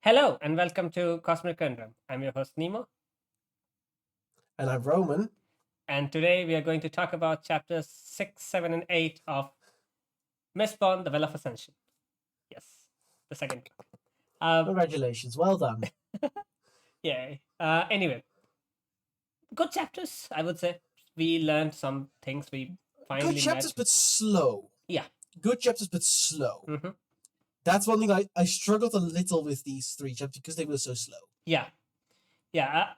Hello and welcome to Cosmere Conundrum. I'm your host Nemo, And I'm Roman. and today we are going to talk about chapters 6, 7, and 8 of Mistborn, the Well of Ascension. Yes, the second book. Congratulations, well done. Yay. Anyway, good chapters, I would say. We learned some things. We finally Good chapters, met. but slow. Yeah. Good chapters, but slow. Mm-hmm. That's one thing I struggled a little with these three chapters because they were so slow. Yeah. Yeah.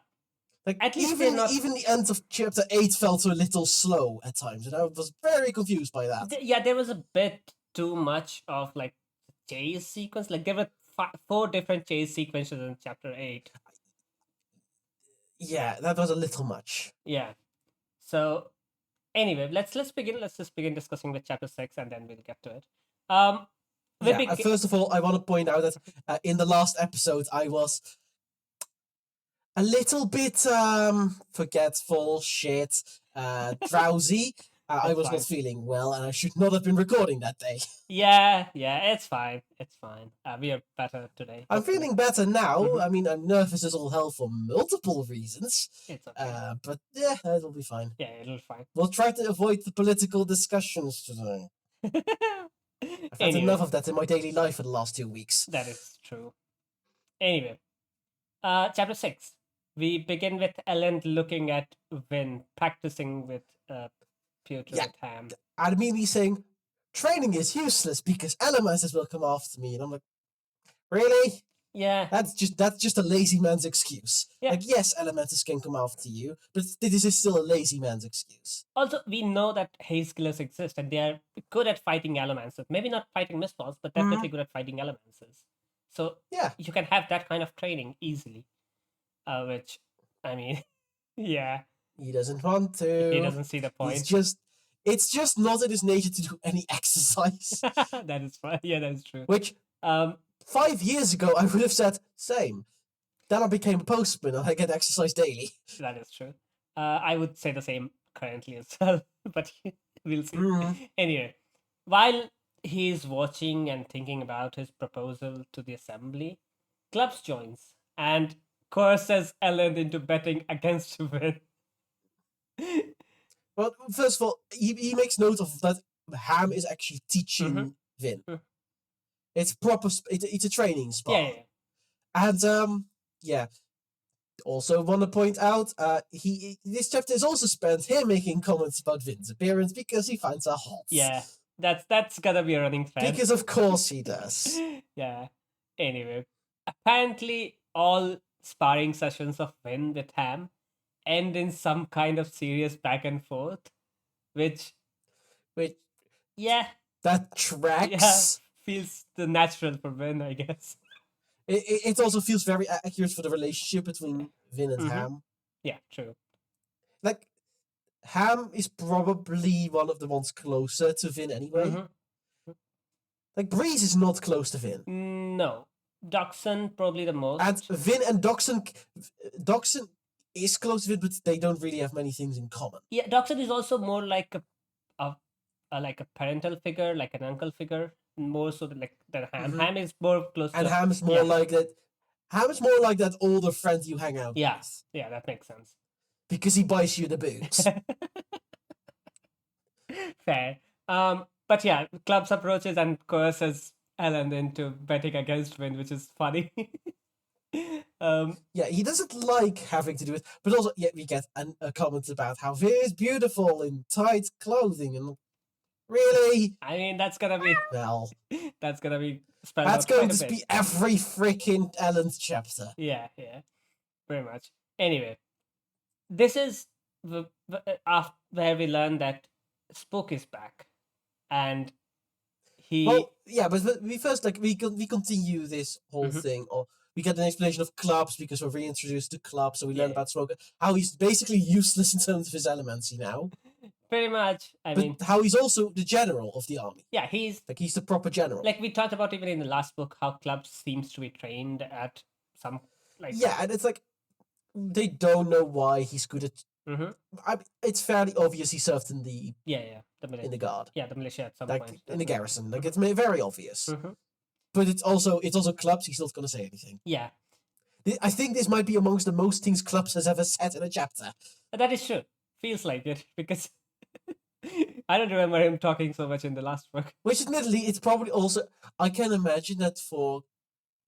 Like At least we're even not- even the end of chapter 8 felt a little slow at times, and I was very confused by that. There was a bit too much of like chase sequence. Like there were 4 different chase sequences in chapter 8. Yeah, that was a little much. Yeah. So anyway, let's begin. Let's just begin discussing with chapter 6, and then we'll get to it. First of all, I want to point out that in the last episode, I was a little bit forgetful, drowsy. I was not feeling well, and I should not have been recording that day. Yeah, it's fine. It's fine. We are better today. I'm feeling better now. Mhm. I mean, I'm nervous as all hell for multiple reasons. It's okay. But yeah, it'll be fine. Yeah, it'll be fine. We'll try to avoid the political discussions today. I've had enough of that in my daily life for the last 2 weeks. That is true. Anyway, chapter 6. We begin with Ellen looking at Vin practicing with Piotr Yeah. with Ham. And immediately saying, training is useless because Elementers will come after me. And I'm like, really? Yeah. That's just a lazy man's excuse. Yeah. Like, yes, Elementers can come after you, but this is still a lazy man's excuse. Also, we know that haze killers exist and they are good at fighting Elementers. Maybe not fighting Mistborns, but definitely good at fighting Elementers. So yeah, you can have that kind of training easily. Which, I mean, yeah. He doesn't want to. He doesn't see the point. It's just not in his nature to do any exercise. That is fine. Yeah, that is true. Which 5 years ago I would have said same. Then I became a postman and I get exercise daily. That is true. I would say the same currently as well, but we'll see. Anyway, while he's watching and thinking about his proposal to the assembly, Clubs joins and coerces Ellen into betting against Vin. Well, first of all, he makes note of that Ham is actually teaching Vin. It's proper. It's a training spot. Yeah. And yeah. Also, want to point out, this chapter is also spent him making comments about Vin's appearance because he finds her hot. Yeah, that's gonna be a running thread. Because of course he does. Yeah. Anyway, apparently all sparring sessions of Vin with Ham end in some kind of serious back and forth, which yeah, that tracks. Yeah, feels the natural for Vin, I guess. It also feels very accurate for the relationship between Vin and Ham. Yeah, true. Like, Ham is probably one of the ones closer to Vin anyway. Like, Breeze is not close to Vin. No. Doxson probably the most. And Vin and Doxson is close to Vin, but they don't really have many things in common. Yeah, Doxson is also more like a parental figure, like an uncle figure, more so than Ham. Ham is more close. And Ham is more like that. Ham is more like that older friend you hang out with. Yeah, that makes sense. Because he buys you the booze. Fair. But yeah, Clubs approaches and coerces Ellen into betting against Vin, which is funny. Yeah, he doesn't like having to do it, but also, yeah, we get a comment about how Vin is beautiful in tight clothing, and really, I mean, that's gonna be that's going to be every freaking Ellen's chapter. Yeah, very much. Anyway, this is after where we learn that Spook is back, and he. Well, yeah, but we first we continue this whole thing, or we get an explanation of Clubs because we're reintroduced to Clubs, so we learn about Smoker, how he's basically useless in terms of his elemency now. Pretty much. I mean, how he's also the general of the army. Yeah, he's the proper general. Like we talked about even in the last book, how Clubs seems to be trained at some Yeah, and it's like they don't know why he's good at. It's fairly obvious he served in the the militia. In the guard. Yeah, the militia at some point. In the garrison. Like it's very obvious. but it's also clubs. He's not going to say anything. Yeah, I think this might be amongst the most things clubs has ever said in a chapter. that is true. Feels like it because I don't remember him talking so much in the last book. Which, admittedly, it's probably also. I can imagine that for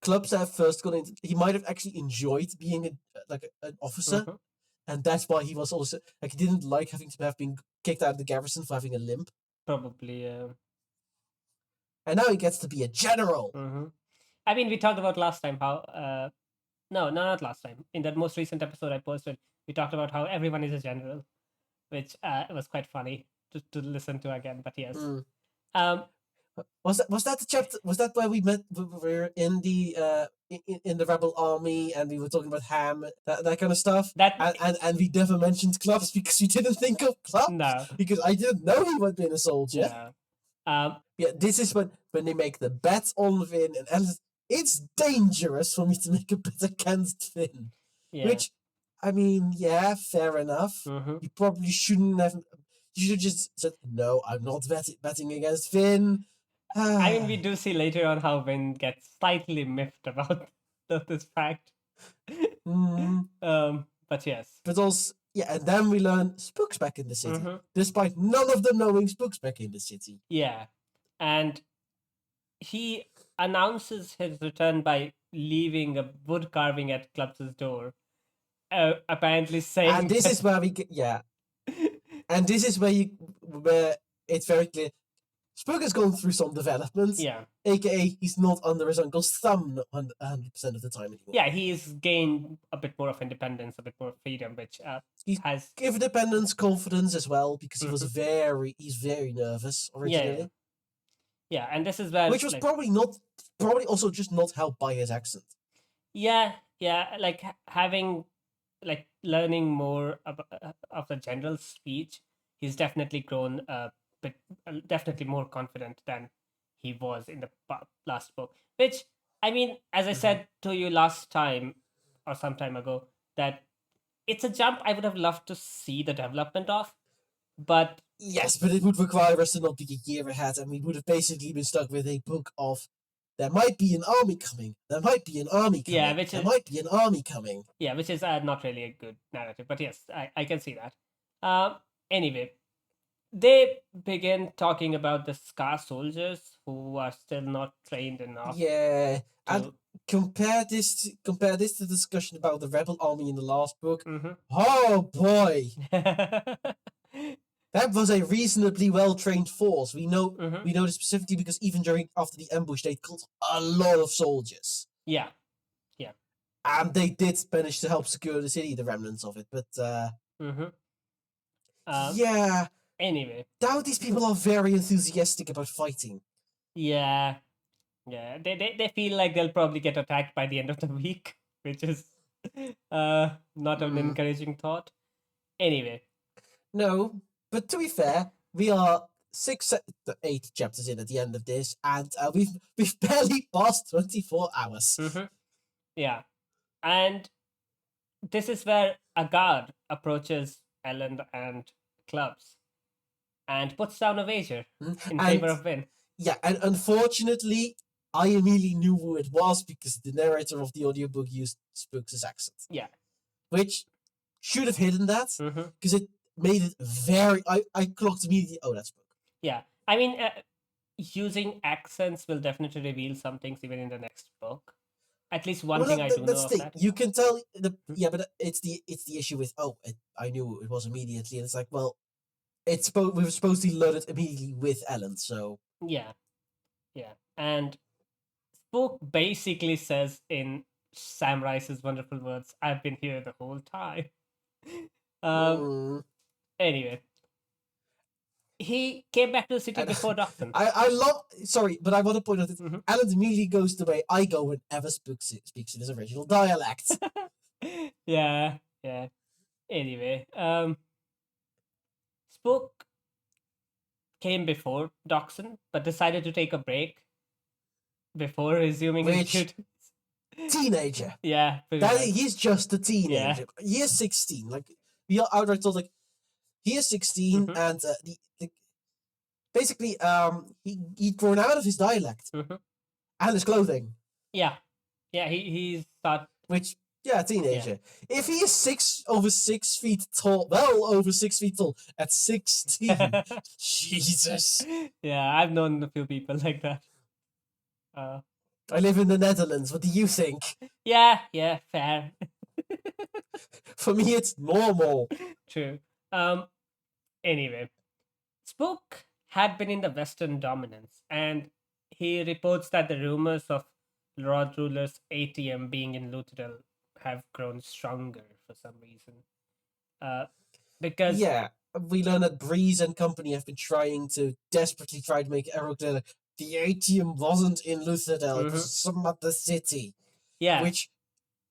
clubs that have first gone into, he might have actually enjoyed being an officer, Mhm. and that's why he was also like he didn't like having to have been kicked out of the garrison for having a limp, Probably. and now he gets to be a general. Mhm. I mean, we talked about last time how. No, not last time. In that most recent episode I posted, we talked about how everyone is a general, which was quite funny to listen to again. But yes. Mm. Um, Was that the chapter? Was that where we met? We were in the in the rebel army, and we were talking about Ham, that kind of stuff. That And we never mentioned clubs because we didn't think of clubs. No. Because I didn't know he would be a soldier. No. Yeah, this is when they make the bet on Finn, and it's dangerous for me to make a bet against Finn. Yeah. Which, I mean, yeah, fair enough. Mhm. You probably shouldn't have. You should just said, no, I'm not betting against Finn. I mean, we do see later on how Vin gets slightly miffed about this fact. But yes. But also, yeah, and then we learn Spook's back in the city, Mhm. despite none of them knowing Spook's back in the city. Yeah, and he announces his return by leaving a wood carving at Clubs' door, apparently saying. And this is where we get, yeah. And this is where it's very clear. Spook has gone through some developments. Yeah. AKA, he's not under his uncle's thumb 100% of the time anymore. Yeah, he's gained a bit more of independence, a bit more freedom, which has given independence, confidence as well, because he was he's very nervous originally. Yeah, and this is where which was probably also just not helped by his accent. Yeah, like having learning more of the general speech, he's definitely grown bit definitely more confident than he was in the last book. Which, I mean, as I said to you last time or some time ago, that it's a jump I would have loved to see the development of, but yes, but it would require us to not be a year ahead, and we would have basically been stuck with a book of there might be an army coming. There might be an army coming. Yeah, might be an army coming. Yeah, which is not really a good narrative, but yes, I can see that. Anyway, they begin talking about the Scar soldiers who are still not trained enough. Yeah, and compare this to the discussion about the rebel army in the last book. Oh boy, that was a reasonably well trained force. We know this specifically because even after the ambush, they killed a lot of soldiers. Yeah. And they did manage to help secure the city, the remnants of it. But yeah. Anyway, now these people are very enthusiastic about fighting. Yeah. They feel like they'll probably get attacked by the end of the week, which is not an encouraging thought. Anyway. No, but to be fair, we are 8 chapters in at the end of this, and we've barely passed 24 hours. Yeah, and this is where a guard approaches Ellen and Clubs and puts down a wager in favor of Vin. Yeah, and unfortunately, I immediately knew who it was because the narrator of the audiobook used Spook's accent. Yeah. Which should have hidden that because it made it very. I clocked immediately. Oh, that's Spook. Yeah, I mean, using accents will definitely reveal some things even in the next book. At least one thing I do know of that. You can tell but it's the issue with I knew it was immediately, and it's like, well, we were supposed to learn it immediately with Ellen, so yeah, and Spook basically says in Sam Rice's wonderful words, "I've been here the whole time." Anyway, he came back to the city before Doxon. I love. Sorry, but I want to point out that Alan immediately goes the way I go whenever Spook speaks in his original dialect. Yeah. Anyway, Spook came before Doxon, but decided to take a break before resuming his duties. Teenager. Yeah, he's just a teenager. Yeah. He is 16. Like we are outright told, like he is 16, and basically he'd grown out of his dialect, and his clothing. Yeah, he's thought. Which, yeah, teenager. If he is over 6 feet tall, well over 6 feet tall at 16, Jesus. Yeah, I've known a few people like that. I live in the Netherlands. What do you think? Yeah, fair. For me, it's normal. True. Anyway, Spook had been in the Western dominance, and he reports that the rumors of Lord Ruler's ATM being in Luthadel have grown stronger for some reason. Because Yeah, we learn that Breeze and company have been desperately try to make everyone clear that the ATM wasn't in Luthadel, it was some other city. Yeah. Which,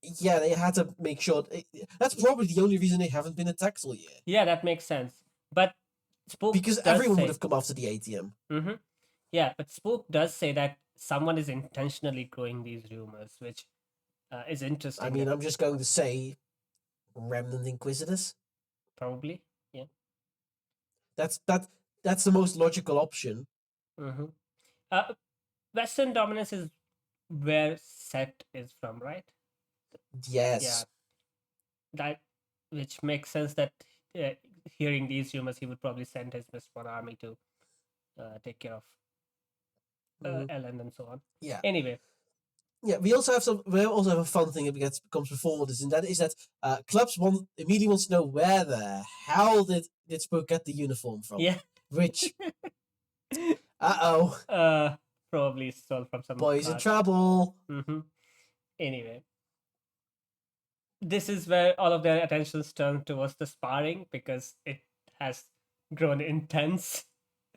yeah, they had to make sure. That's probably the only reason they haven't been attacked all year. Yeah, that makes sense. But Spook because everyone would have come after the ATM. Yeah, but Spook does say that someone is intentionally growing these rumors, which is interesting. I mean, I'm just going to say Remnant Inquisitors. Probably, yeah. That's the most logical option. Western dominance is where Set is from, right? Yes. Yeah. That, which makes sense that hearing these rumors, he would probably send his Mistborn army to take care of Ellen and so on. Yeah. Anyway. Yeah, we also have a fun thing that comes before this, and that is that clubs immediately wants to know where the hell did Spook get the uniform from? Yeah. Which probably stole from some boys in trouble. Anyway. This is where all of their attentions turn towards the sparring because it has grown intense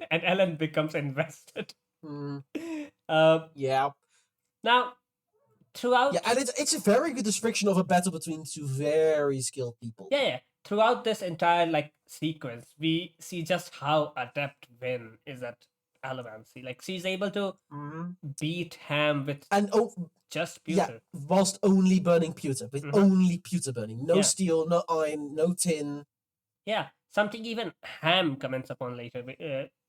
and Ellen becomes invested. Yeah. Now, throughout... Yeah, and it's a very good description of a battle between two very skilled people. Yeah. Throughout this entire sequence, we see just how adept Vin is at allomancy. Like, she's able to beat Ham with just pewter. Yeah, whilst only burning pewter. With only pewter burning. No steel, no iron, no tin. Yeah, something even Ham comments upon later,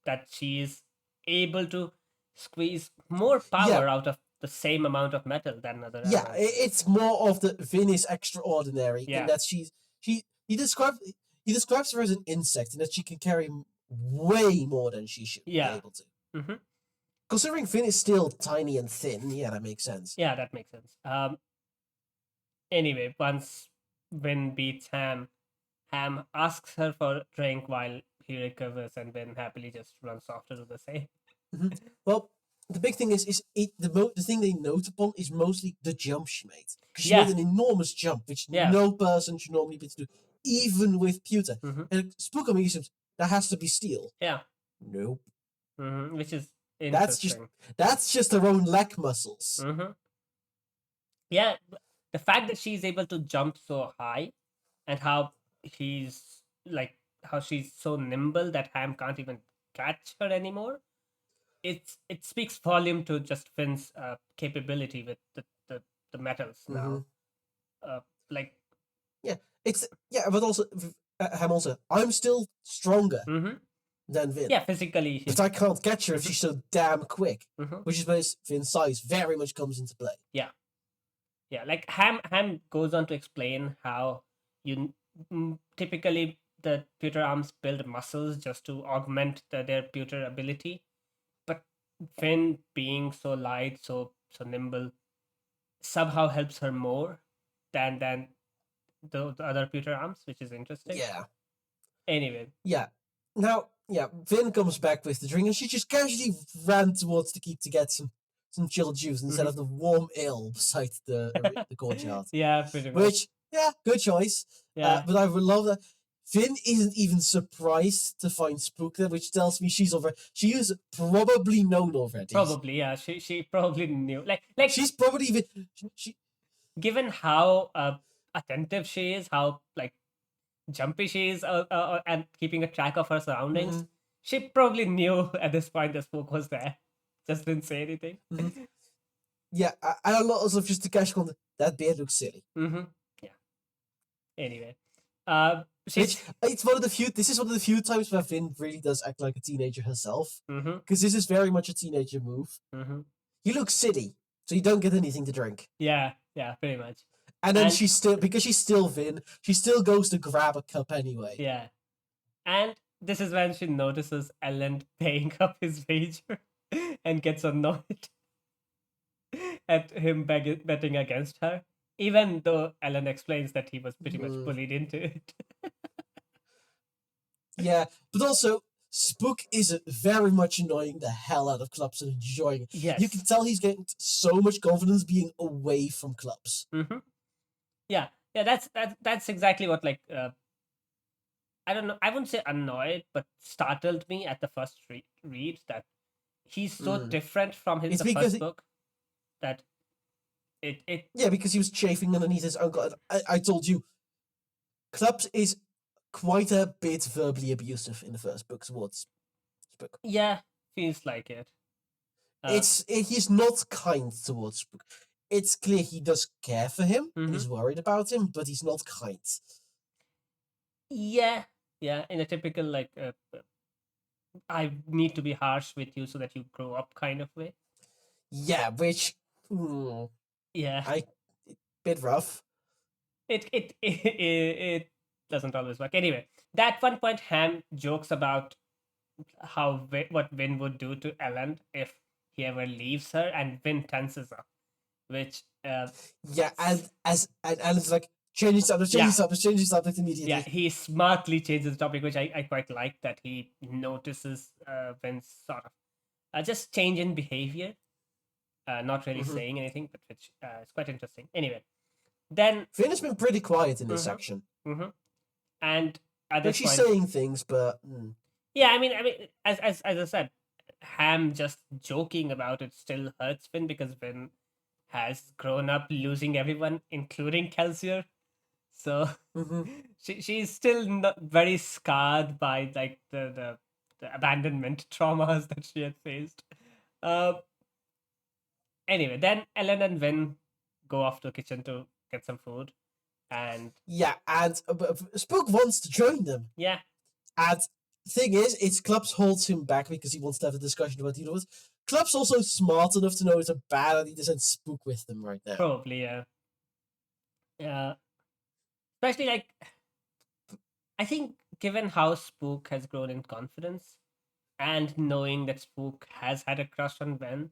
that she is able to squeeze more power out of the same amount of metal than other Yeah, elements. it's more of the Vin is extraordinary in that he describes her as an insect and that she can carry way more than she should be able to. Considering Finn is still tiny and thin, yeah, that makes sense. Yeah, that makes sense. Anyway, once Vin beats Ham asks her for a drink while he recovers, and Vin happily just runs off to do the same. Well, the big thing is the thing they note upon is mostly the jump she made. Because she made an enormous jump, which no person should normally be able to do, even with pewter. And Spook says, that has to be steel. Yeah. Nope. Which is interesting. That's just her own leg muscles. Yeah, the fact that she's able to jump so high, and how she's so nimble that Ham can't even catch her anymore. It speaks volume to just Finn's capability with the metals now. But also Ham also, I'm still stronger than Vin. Yeah, physically. But I can't catch her if she's so damn quick. Which is where Finn's size very much comes into play. Yeah. Yeah, like Ham goes on to explain how you typically the pewter arms build muscles just to augment their pewter ability. But Finn, being so light, so nimble, somehow helps her more than the other pewter arms, which is interesting. Yeah. Anyway. Yeah. Now, Vin comes back with the drink, and she just casually ran towards the keep to get some chilled juice instead of the warm ale beside the courtyard. Yeah, pretty much. Which, good choice. Yeah. But I would love that. Finn isn't even surprised to find Spook there, which tells me she is probably known already. Probably, yeah. She probably knew. Like she's probably even given how attentive she is, how jumpy she is, and keeping a track of her surroundings. She probably knew at this point the Spook was there. Just didn't say anything. Yeah, and a lot of stuff just to catch on that beard looks silly. Yeah. Anyway, this is one of the few times where Finn really does act like a teenager herself. Because this is very much a teenager move. he looks city, so you don't get anything to drink. Yeah, pretty much. And then she's still, because she's still Vin, she still goes to grab a cup anyway. Yeah. And this is when she notices Ellen paying up his wager and gets annoyed at him betting against her, even though Ellen explains that he was pretty much bullied into it. Yeah, but also, Spook is very much annoying the hell out of Clubs and enjoying it. Yes. You can tell he's getting so much confidence being away from Clubs. Mm-hmm. Yeah, that's exactly what, like, I don't know, I wouldn't say annoyed, but startled me at the first read, that he's so different from the first book that it yeah, because he was chafing underneath his uncle. I told you, Clubs is quite a bit verbally abusive in the first book towards Spook. Yeah, feels like it. He's not kind towards Spook. It's clear he does care for him. He's worried about him, but he's not kind. Yeah, in a typical, like, I need to be harsh with you so that you grow up kind of way. Yeah, which bit rough. It doesn't always work. Anyway, at one point Ham jokes about what Vin would do to Ellen if he ever leaves her, and Vin tenses up, which yeah, and Ellen's like, change the subject immediately. Yeah, he smartly changes the topic, which I quite like, that he notices Vin's sort of just change in behavior, not really saying anything, but which is quite interesting. Anyway, then Vin has been pretty quiet in this section. And at this she's point, saying things, but yeah, I mean, as I said, Ham just joking about it still hurts Vin, because Vin has grown up losing everyone, including Kelsier. So she's still not very scarred by, like, the abandonment traumas that she had faced. Anyway, then Ellen and Vin go off to the kitchen to get some food, and and Spook wants to join them. Yeah, and the thing is, it's Clubs holds him back because he wants to have a discussion about the universe. Clubs also smart enough to know it's a bad idea to send Spook with them right now. Probably, yeah. Yeah. Especially, like, I think given how Spook has grown in confidence, and knowing that Spook has had a crush on Ben,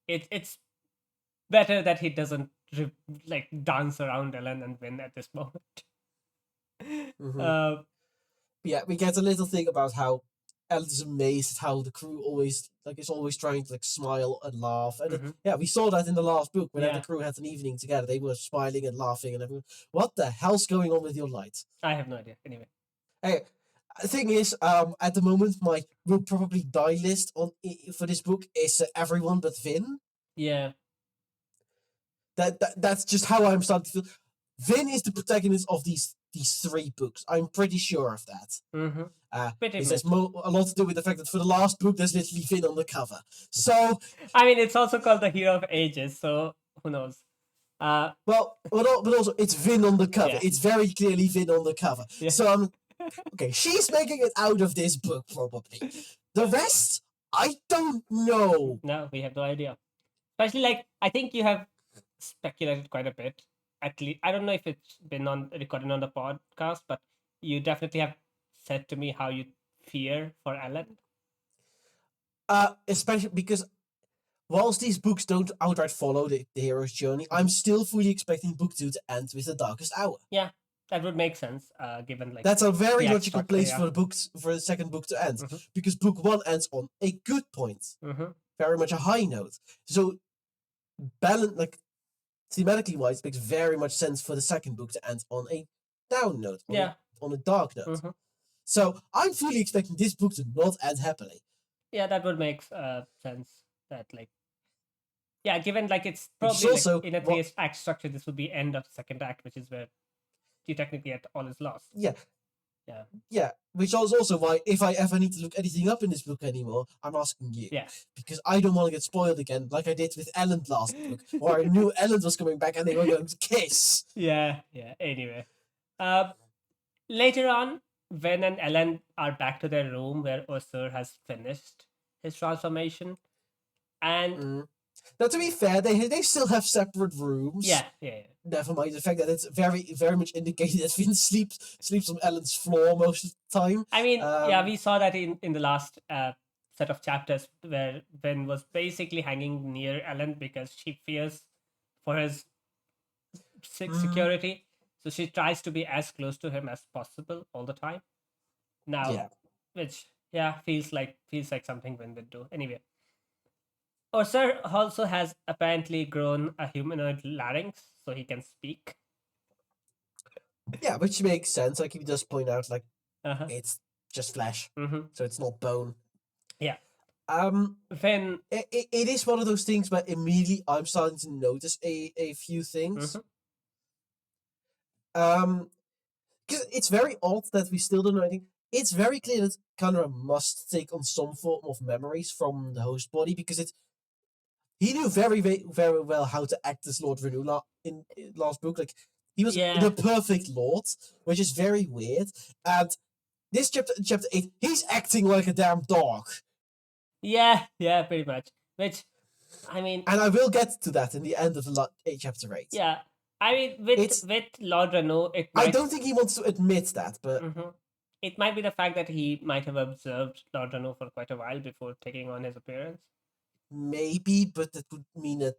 it's better that he doesn't like dance around Ellen and Vin at this moment. Yeah, we get a little thing about how Ellen's amazed at how the crew is always trying to, like, smile and laugh. And yeah, we saw that in the last book when the crew had an evening together. They were smiling and laughing and everything. What the hell's going on with your light? I have no idea. Anyway. Hey, the thing is, at the moment, my will probably die list for this book is everyone but Vin. Yeah. That's just how I'm starting to feel. Vin is the protagonist of these three books. I'm pretty sure of that. It has a lot to do with the fact that for the last book, there's literally Vin on the cover. So, I mean, it's also called the Hero of Ages, so who knows? But also it's Vin on the cover. Yeah. It's very clearly Vin on the cover. Yeah. So okay, she's making it out of this book probably. The rest, I don't know. No, we have no idea. Especially, like, I think you have speculated quite a bit. At least, I don't know if it's been recorded on the podcast, but you definitely have said to me how you fear for Ellen. Especially because whilst these books don't outright follow the hero's journey, I'm still fully expecting book 2 to end with the Darkest Hour. Yeah, that would make sense. Given, like, that's a very logical place for the second book to end, because book 1 ends on a good point, very much a high note. So, thematically wise, it makes very much sense for the second book to end on a down note, on a dark note. So I'm fully expecting this book to not end happily. Yeah, that would make sense. That, like, given, like, it's probably also, like, in a 3-act structure, this would be end of the second act, which is where you technically at all is lost. Yeah, which is also why if I ever need to look anything up in this book anymore, I'm asking you. Yeah. Because I don't want to get spoiled again, like I did with Ellen last book, where I knew Ellen was coming back and they were going to kiss. Yeah. Anyway. Later on, Ven and Ellen are back to their room where Osir has finished his transformation. And Now, to be fair, they still have separate rooms. Yeah. Never mind the fact that it's very, very much indicated that Finn sleeps on Ellen's floor most of the time. I mean, we saw that in the last set of chapters where Ben was basically hanging near Ellen because she fears for his security. So she tries to be as close to him as possible all the time. Now, which feels like something Ben would do. Anyway, Orser also has apparently grown a humanoid larynx, so he can speak. Yeah, which makes sense. Like he does point out, like it's just flesh, so it's not bone. Yeah. Then it is one of those things where immediately I'm starting to notice a few things. Because it's very odd that we still don't know anything. It's very clear that Conrad must take on some form of memories from the host body, because he knew very, very, very well how to act as Lord Renula in last book. Like he was the perfect Lord, which is very weird. And this chapter 8, he's acting like a damn dog. Yeah, pretty much. Which, I mean, and I will get to that in the end of chapter 8. Yeah, I mean, with Lord Renault, I don't think he wants to admit that, but it might be the fact that he might have observed Lord Renault for quite a while before taking on his appearance. Maybe, but that would mean that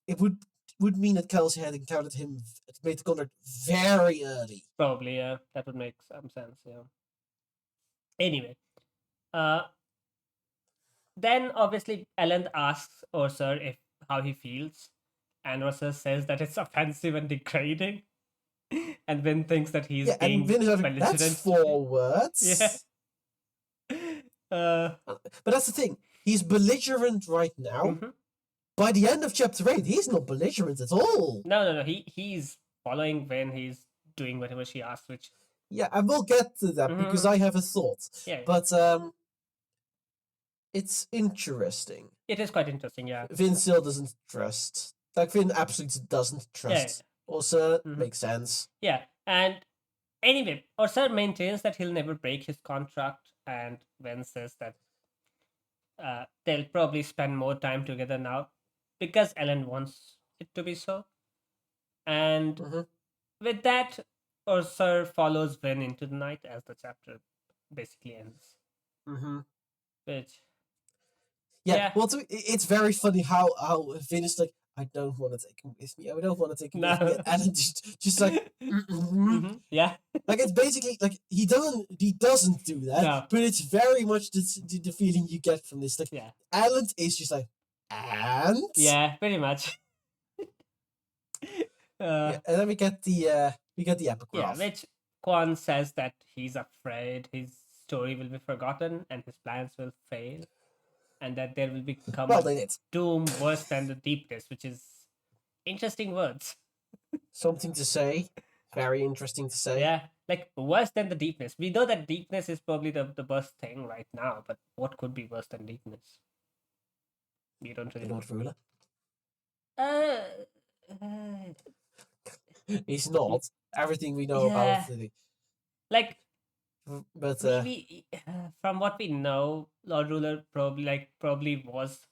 it would mean that Kelsey had encountered him, made the contract very early. Probably, yeah, that would make some sense. Yeah. Anyway, then obviously Ellen asks Orser how he feels, and Orser says that it's offensive and degrading, and Vin thinks that he's being belligerent. That's 4 words. Yeah. But that's the thing. He's belligerent right now. By the end of chapter 8, he's not belligerent at all. No. He's following Vin. He's doing whatever she asks, which... Yeah, and we'll get to that because I have a thought. Yeah. But it's interesting. It is quite interesting, yeah. Vin still doesn't trust. Like, Vin absolutely doesn't trust. Yeah. Also, makes sense. Yeah, and anyway, Orser maintains that he'll never break his contract, and Vin says that they'll probably spend more time together now because Ellen wants it to be so. And with that, Orser follows Vin into the night as the chapter basically ends. Which... Yeah, well, it's very funny how Vin is like, I don't want to take him with me. I don't want to take him with me. And just like, yeah. Like, it's basically like he doesn't do that, but it's very much the feeling you get from this. Like, Alan is just like, and pretty much. And then we get the epigraph. Yeah, which Quan says that he's afraid his story will be forgotten and his plans will fail, and that there will become a doom worse than the deepness, which is interesting words. Something to say. Very interesting to say. Yeah, like worse than the deepness. We know that deepness is probably the worst thing right now, but what could be worse than deepness? We don't really know. Ruler? He's not. Everything we know about the... Like, but we from what we know, Lord Ruler probably was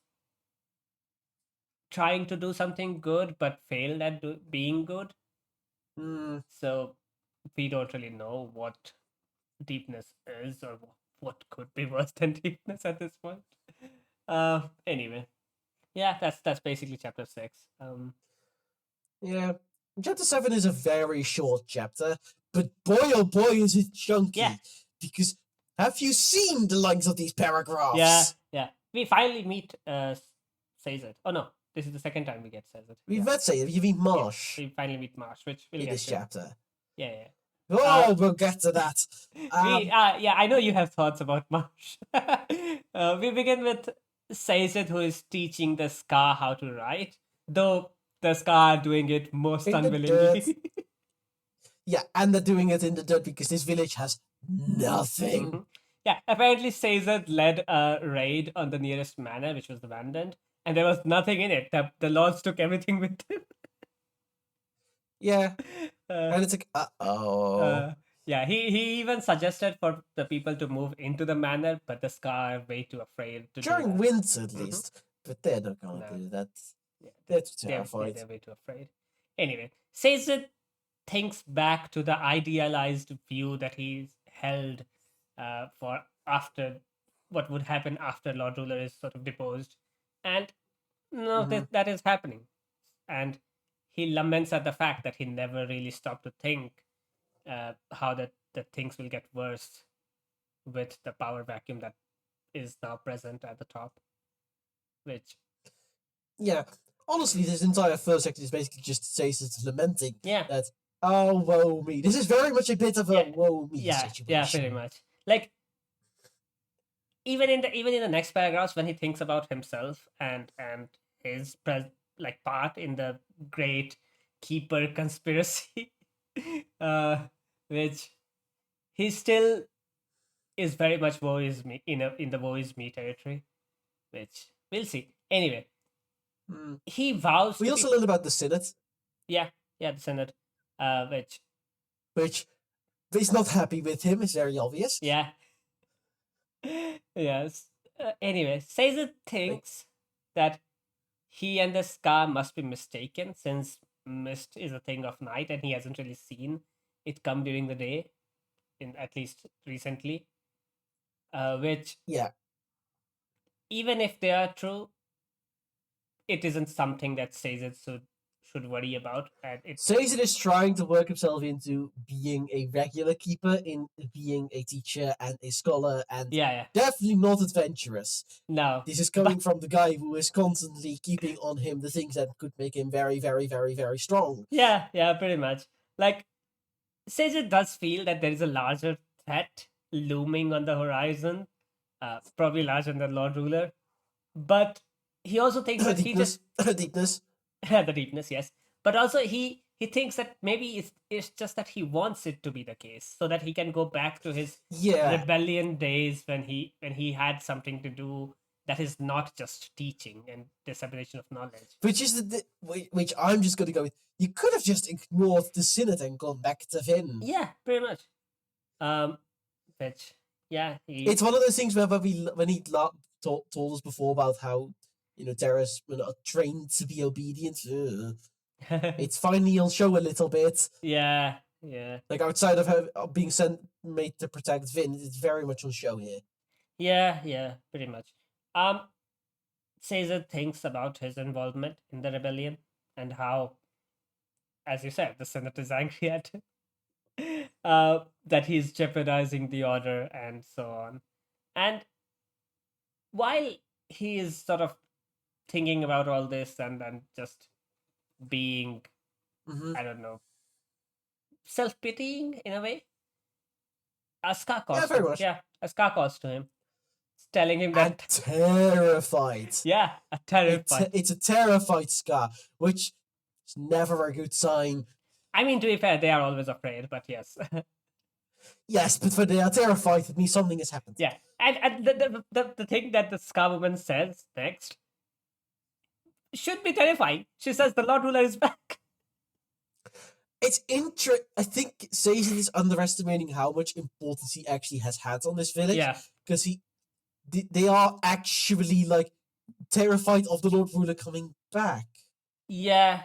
trying to do something good but failed at being good. So we don't really know what deepness is or what could be worse than deepness at this point. Anyway, yeah, that's basically chapter 6. Yeah, chapter 7 is a very short chapter, but boy oh boy is it chunky. Yeah. Because have you seen the length of these paragraphs? Yeah. We finally meet Sazed. Oh no, this is the second time we get Sazed. We've met Sazed. You meet Marsh. We finally meet Marsh, which we'll in get this to. chapter. Yeah. Oh, we'll get to that. I know you have thoughts about Marsh. We begin with Sazed, who is teaching the Scar how to write, though the Scar are doing it most unwillingly. Yeah, and they're doing it in the dirt because this village has nothing. Yeah, apparently Sazed led a raid on the nearest manor, which was the Vandant, and there was nothing in it. The lords took everything with them. Yeah. And it's like, yeah, he even suggested for the people to move into the manor, but the Scar are way too afraid to during winter, at least. But they're not gonna do that. They're too terrified. They're way too afraid. Anyway, Sazed thinks back to the idealized view that he's held for after what would happen after Lord Ruler is sort of deposed, and no, that is happening, and he laments at the fact that he never really stopped to think how that things will get worse with the power vacuum that is now present at the top, which honestly, this entire first section is basically just Sazed lamenting that oh woe me. This is very much a bit of a woe me situation. Yeah, pretty much. Like even in the next paragraphs when he thinks about himself and his part in the great keeper conspiracy, which he still is very much woe is me in the woe is me territory, which we'll see. Anyway, he vows. We also learn about the Senate. Yeah, the Senate, which is not happy with him. It's very obvious. Yeah. Yes. Anyway, Sazed thinks that he and the Ska must be mistaken since mist is a thing of night and he hasn't really seen it come during the day, in at least recently. Which even if they are true, it isn't something that Sazed should worry about. And Sazed is trying to work himself into being a regular keeper, in being a teacher and a scholar, and definitely not adventurous. No. This is coming from the guy who is constantly keeping on him the things that could make him very, very, very, very strong. Yeah, pretty much. Like, Sazed does feel that there is a larger threat looming on the horizon, probably larger than Lord Ruler, but he also thinks that deepness. The deepness, yes. But also he thinks that maybe it's just that he wants it to be the case, so that he can go back to his rebellion days when he had something to do that is not just teaching and dissemination of knowledge. Which is which I'm just going to go with. You could have just ignored the Synod and gone back to Finn. Yeah, pretty much. It's one of those things where when he told us before about how Terras were not trained to be obedient. It's finally he'll show a little bit. Yeah. Like outside of her being made to protect Vin, it's very much on show here. Yeah, pretty much. Caesar thinks about his involvement in the rebellion and how, as you said, the Senate is angry at him. That he's jeopardizing the order and so on. And while he is sort of thinking about all this and just being, I don't know, self-pitying in a way, a Ska calls very much. A Ska calls to him, telling him that... terrified. Yeah, a terrified. It's a terrified Ska, which is never a good sign. I mean, to be fair, they are always afraid, but yes. Yes, but when they are terrified, it means something has happened. Yeah, and the thing that the Ska woman says next should be terrifying. She says the Lord Ruler is back. It's I think Sazed is underestimating how much importance he actually has had on this village. Yeah. Because they are actually like terrified of the Lord Ruler coming back. Yeah.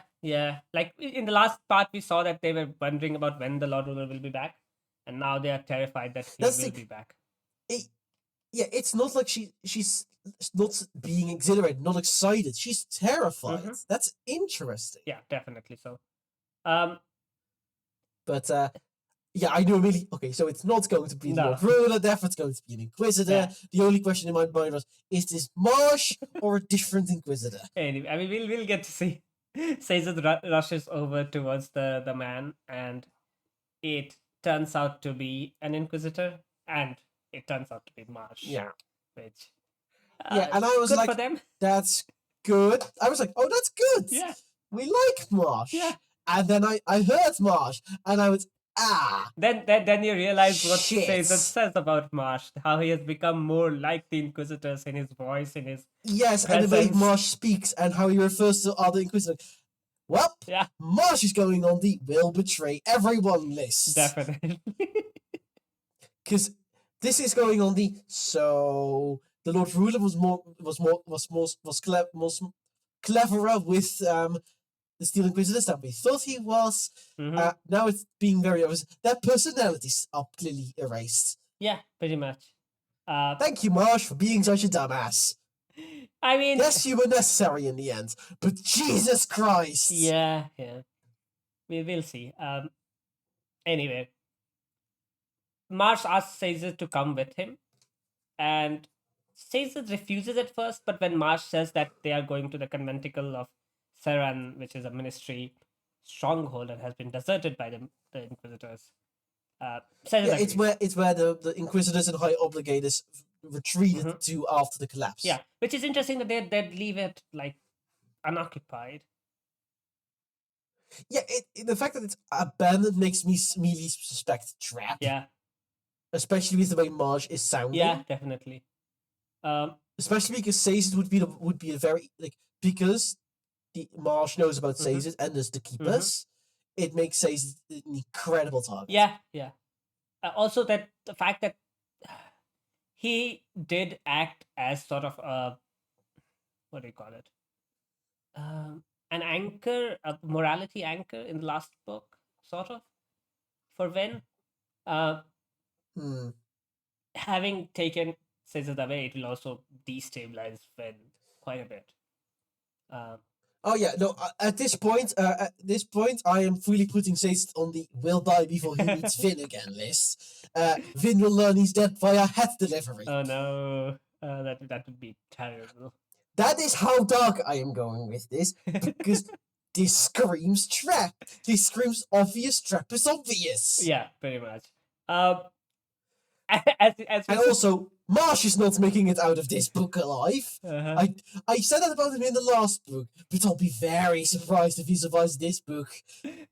Like in the last part, we saw that they were wondering about when the Lord Ruler will be back, and now they are terrified that he will be back. It's not like she's not being exhilarated, not excited. She's terrified. Mm-hmm. That's interesting. Yeah, definitely so. But I know really. Okay, so it's not going to be the Lord Ruler. Therefore, it's going to be an Inquisitor. Yeah. The only question in my mind was: is this Marsh or a different Inquisitor? Anyway, I mean, we'll get to see. Sazed rushes over towards the man, and it turns out to be an Inquisitor, and it turns out to be Marsh. Yeah. Which, and I was like, that's good. I was like, oh, that's good. Yeah. We like Marsh. Yeah. And then I heard Marsh, and I was, Then you realize what Sazed says about Marsh, how he has become more like the Inquisitors in his voice, in his presence. And the way Marsh speaks, and how he refers to other Inquisitors. Well, Marsh is going on the will betray everyone list. Definitely. Because this is going on the, so the Lord Ruler was cleverer with the Steel Inquisitors than we thought he was. Now it's being very obvious that personalities are clearly erased. Yeah, pretty much. Thank you, Marsh, for being such a dumbass. I mean, yes, you were necessary in the end, but Jesus Christ. Yeah. We'll see. Anyway, Marsh asks Caesar to come with him, and Caesar refuses at first, but when Marsh says that they are going to the conventicle of Saran, which is a ministry stronghold and has been deserted by the Inquisitors, Caesar agrees. It's where the Inquisitors and High Obligators retreated to after the collapse. Yeah, which is interesting that they'd leave it like unoccupied. Yeah, the fact that it's abandoned makes me immediately suspect trap. Yeah. Especially with the way Marge is sounding. Yeah, definitely. Especially because Caesar would be a very because the Marge knows about Caesar and there's the keepers. It makes Caesar an incredible target. Yeah. Also, that the fact that he did act as sort of a, what do you call it? An anchor, a morality anchor in the last book, sort of, for Ven. Having taken Caesar away, it will also destabilize Ven quite a bit. Oh yeah, no. At this point, I am fully putting Caesar on the "will die before he meets Vin again" list. Vin will learn he's dead via head delivery. Oh no, that would be terrible. That is how dark I am going with this, because this screams trap. This screams obvious trap is obvious. Yeah, pretty much. And also, Marsh is not making it out of this book alive. I said that about him in the last book, but I'll be very surprised if he survives this book.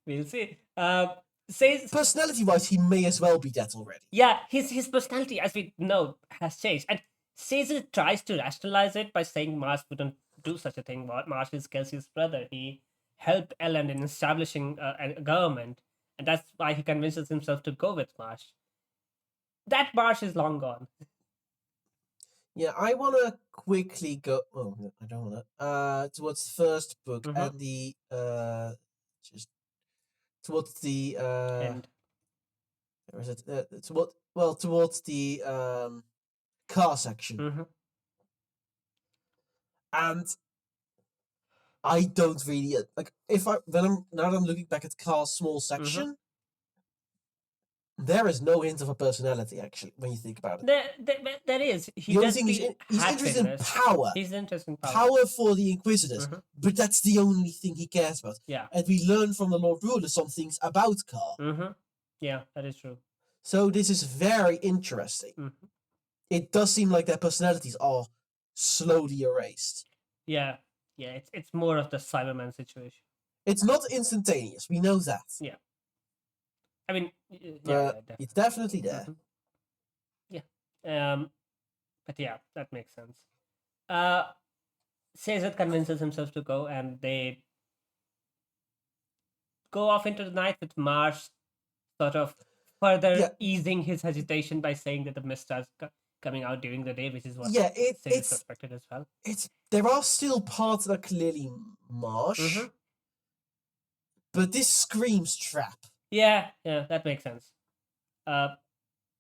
We'll see. Personality-wise, he may as well be dead already. Yeah, his personality, as we know, has changed. And Caesar tries to rationalize it by saying Marsh wouldn't do such a thing. Marsh is Kelsey's brother. He helped Ellen in establishing a government, and that's why he convinces himself to go with Marsh. That Marsh is long gone. Yeah, I want to quickly go. Oh, I don't want to. Towards the first book and the just towards the end. Or is it towards the car section. And I don't really like now that I'm looking back at Car's small section. There is no hint of a personality, actually, when you think about it. There is. He's interested in power. He's interested in power for the Inquisitors, but that's the only thing he cares about. Yeah. And we learn from the Lord Ruler some things about Car. Yeah, that is true. So this is very interesting. It does seem like their personalities are slowly erased. Yeah, it's more of the Cyberman situation. It's not instantaneous. We know that. Yeah. I mean, it's definitely there. Yeah. But yeah, that makes sense. Caesar convinces himself to go, and they go off into the night with Marsh sort of further easing his hesitation by saying that the mist is coming out during the day, which is what Caesar suspected as well. There are still parts that are clearly Marsh, but this screams trap. Yeah, that makes sense.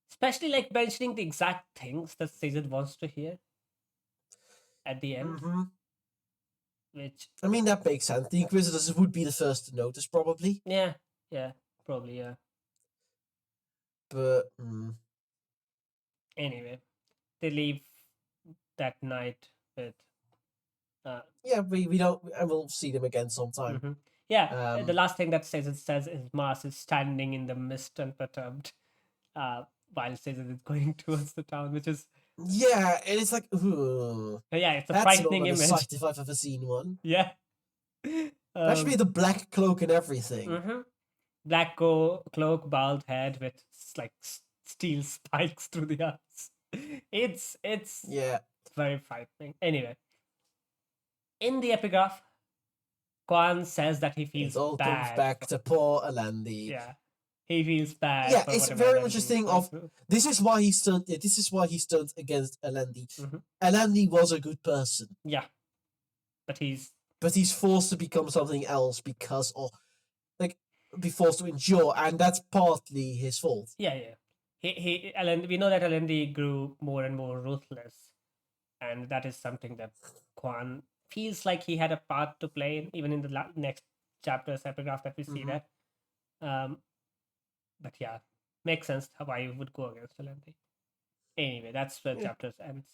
Especially like mentioning the exact things that Caesar wants to hear at the end. Which, I mean, that makes sense. The Inquisitors would be the first to notice, probably. Yeah, probably, yeah. But anyway, they leave that night with. We don't, and we'll see them again sometime. Yeah, the last thing that Caesar says is Mars is standing in the mist and perturbed, while Caesar is going towards the town, which is. Yeah, and it's like, yeah, it's a frightening image. That's not a sight if I've ever seen one. Yeah. Especially the black cloak and everything. Black cloak, bald head with like steel spikes through the eyes. It's very frightening. Anyway, in the epigraph, Quan says that he feels it all bad. comes back to poor Alandi. Yeah, he feels bad. Yeah, for it's whatever very much a Elendi is thing going of through. this is why he stood. This is why he stood against Elendi. Mhm. Elendi was a good person. Yeah, but he's forced to become something else because of be forced to endure, and that's partly his fault. Yeah. We know that Elendi grew more and more ruthless, and that is something that Quan feels like he had a part to play in, even in the next chapter's epigraph that we see that. But yeah, makes sense why you would go against Elendi. Anyway, that's where chapter ends.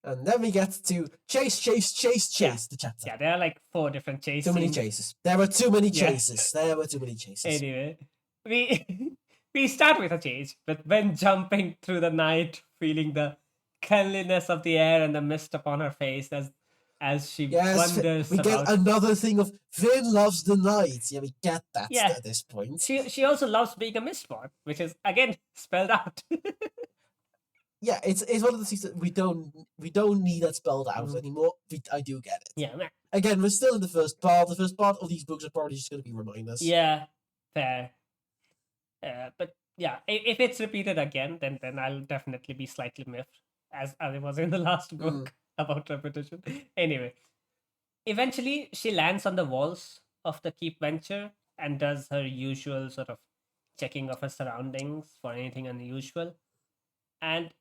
And then we get to chase the chapter. Yeah, there are like 4 different chases. Too many chases. There were too many chases. There were too many chases. Anyway, we start with a chase, but when jumping through the night, feeling the cleanliness of the air and the mist upon her face as she wonders. We get another thing of Finn loves the night. Yeah, we get that at this point. She also loves being a Mistborn, which is again spelled out. Yeah, it's one of the things that we don't need that spelled out anymore. I do get it. Yeah. Again, we're still in the first part. The first part of these books are probably just going to be reminders. Yeah, fair. But yeah, if it's repeated again, then I'll definitely be slightly miffed, as it was in the last book about repetition. Anyway, eventually she lands on the walls of the Keep Venture and does her usual sort of checking of her surroundings for anything unusual. And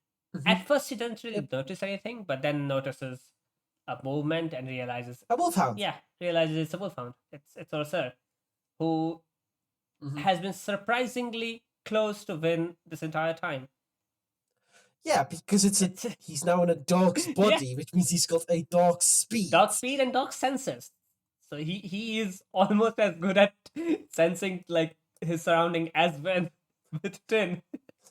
at first she doesn't really notice anything, but then notices a movement and realizes a wolfhound. Yeah, realizes it's a wolfhound. It's Orsir, who has been surprisingly close to Vin this entire time. Yeah, because he's now in a dog's body, which means he's got a dog's speed. Dog speed and dog senses. So he is almost as good at sensing like his surrounding as Vin with Tin.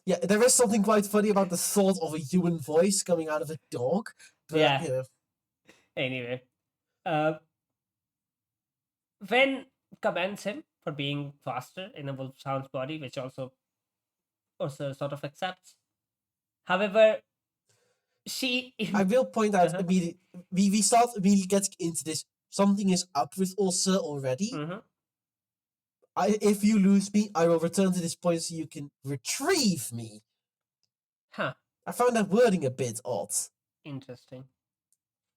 Yeah, there is something quite funny about the thought of a human voice coming out of a dog. But, yeah. Anyway, Vin commends him for being faster in a wolfhound's body, which also sort of accepts. However, I will point out immediately. We start immediately getting into this. Something is up with Orsir already. If you lose me, I will return to this point so you can retrieve me. Huh. I found that wording a bit odd. Interesting.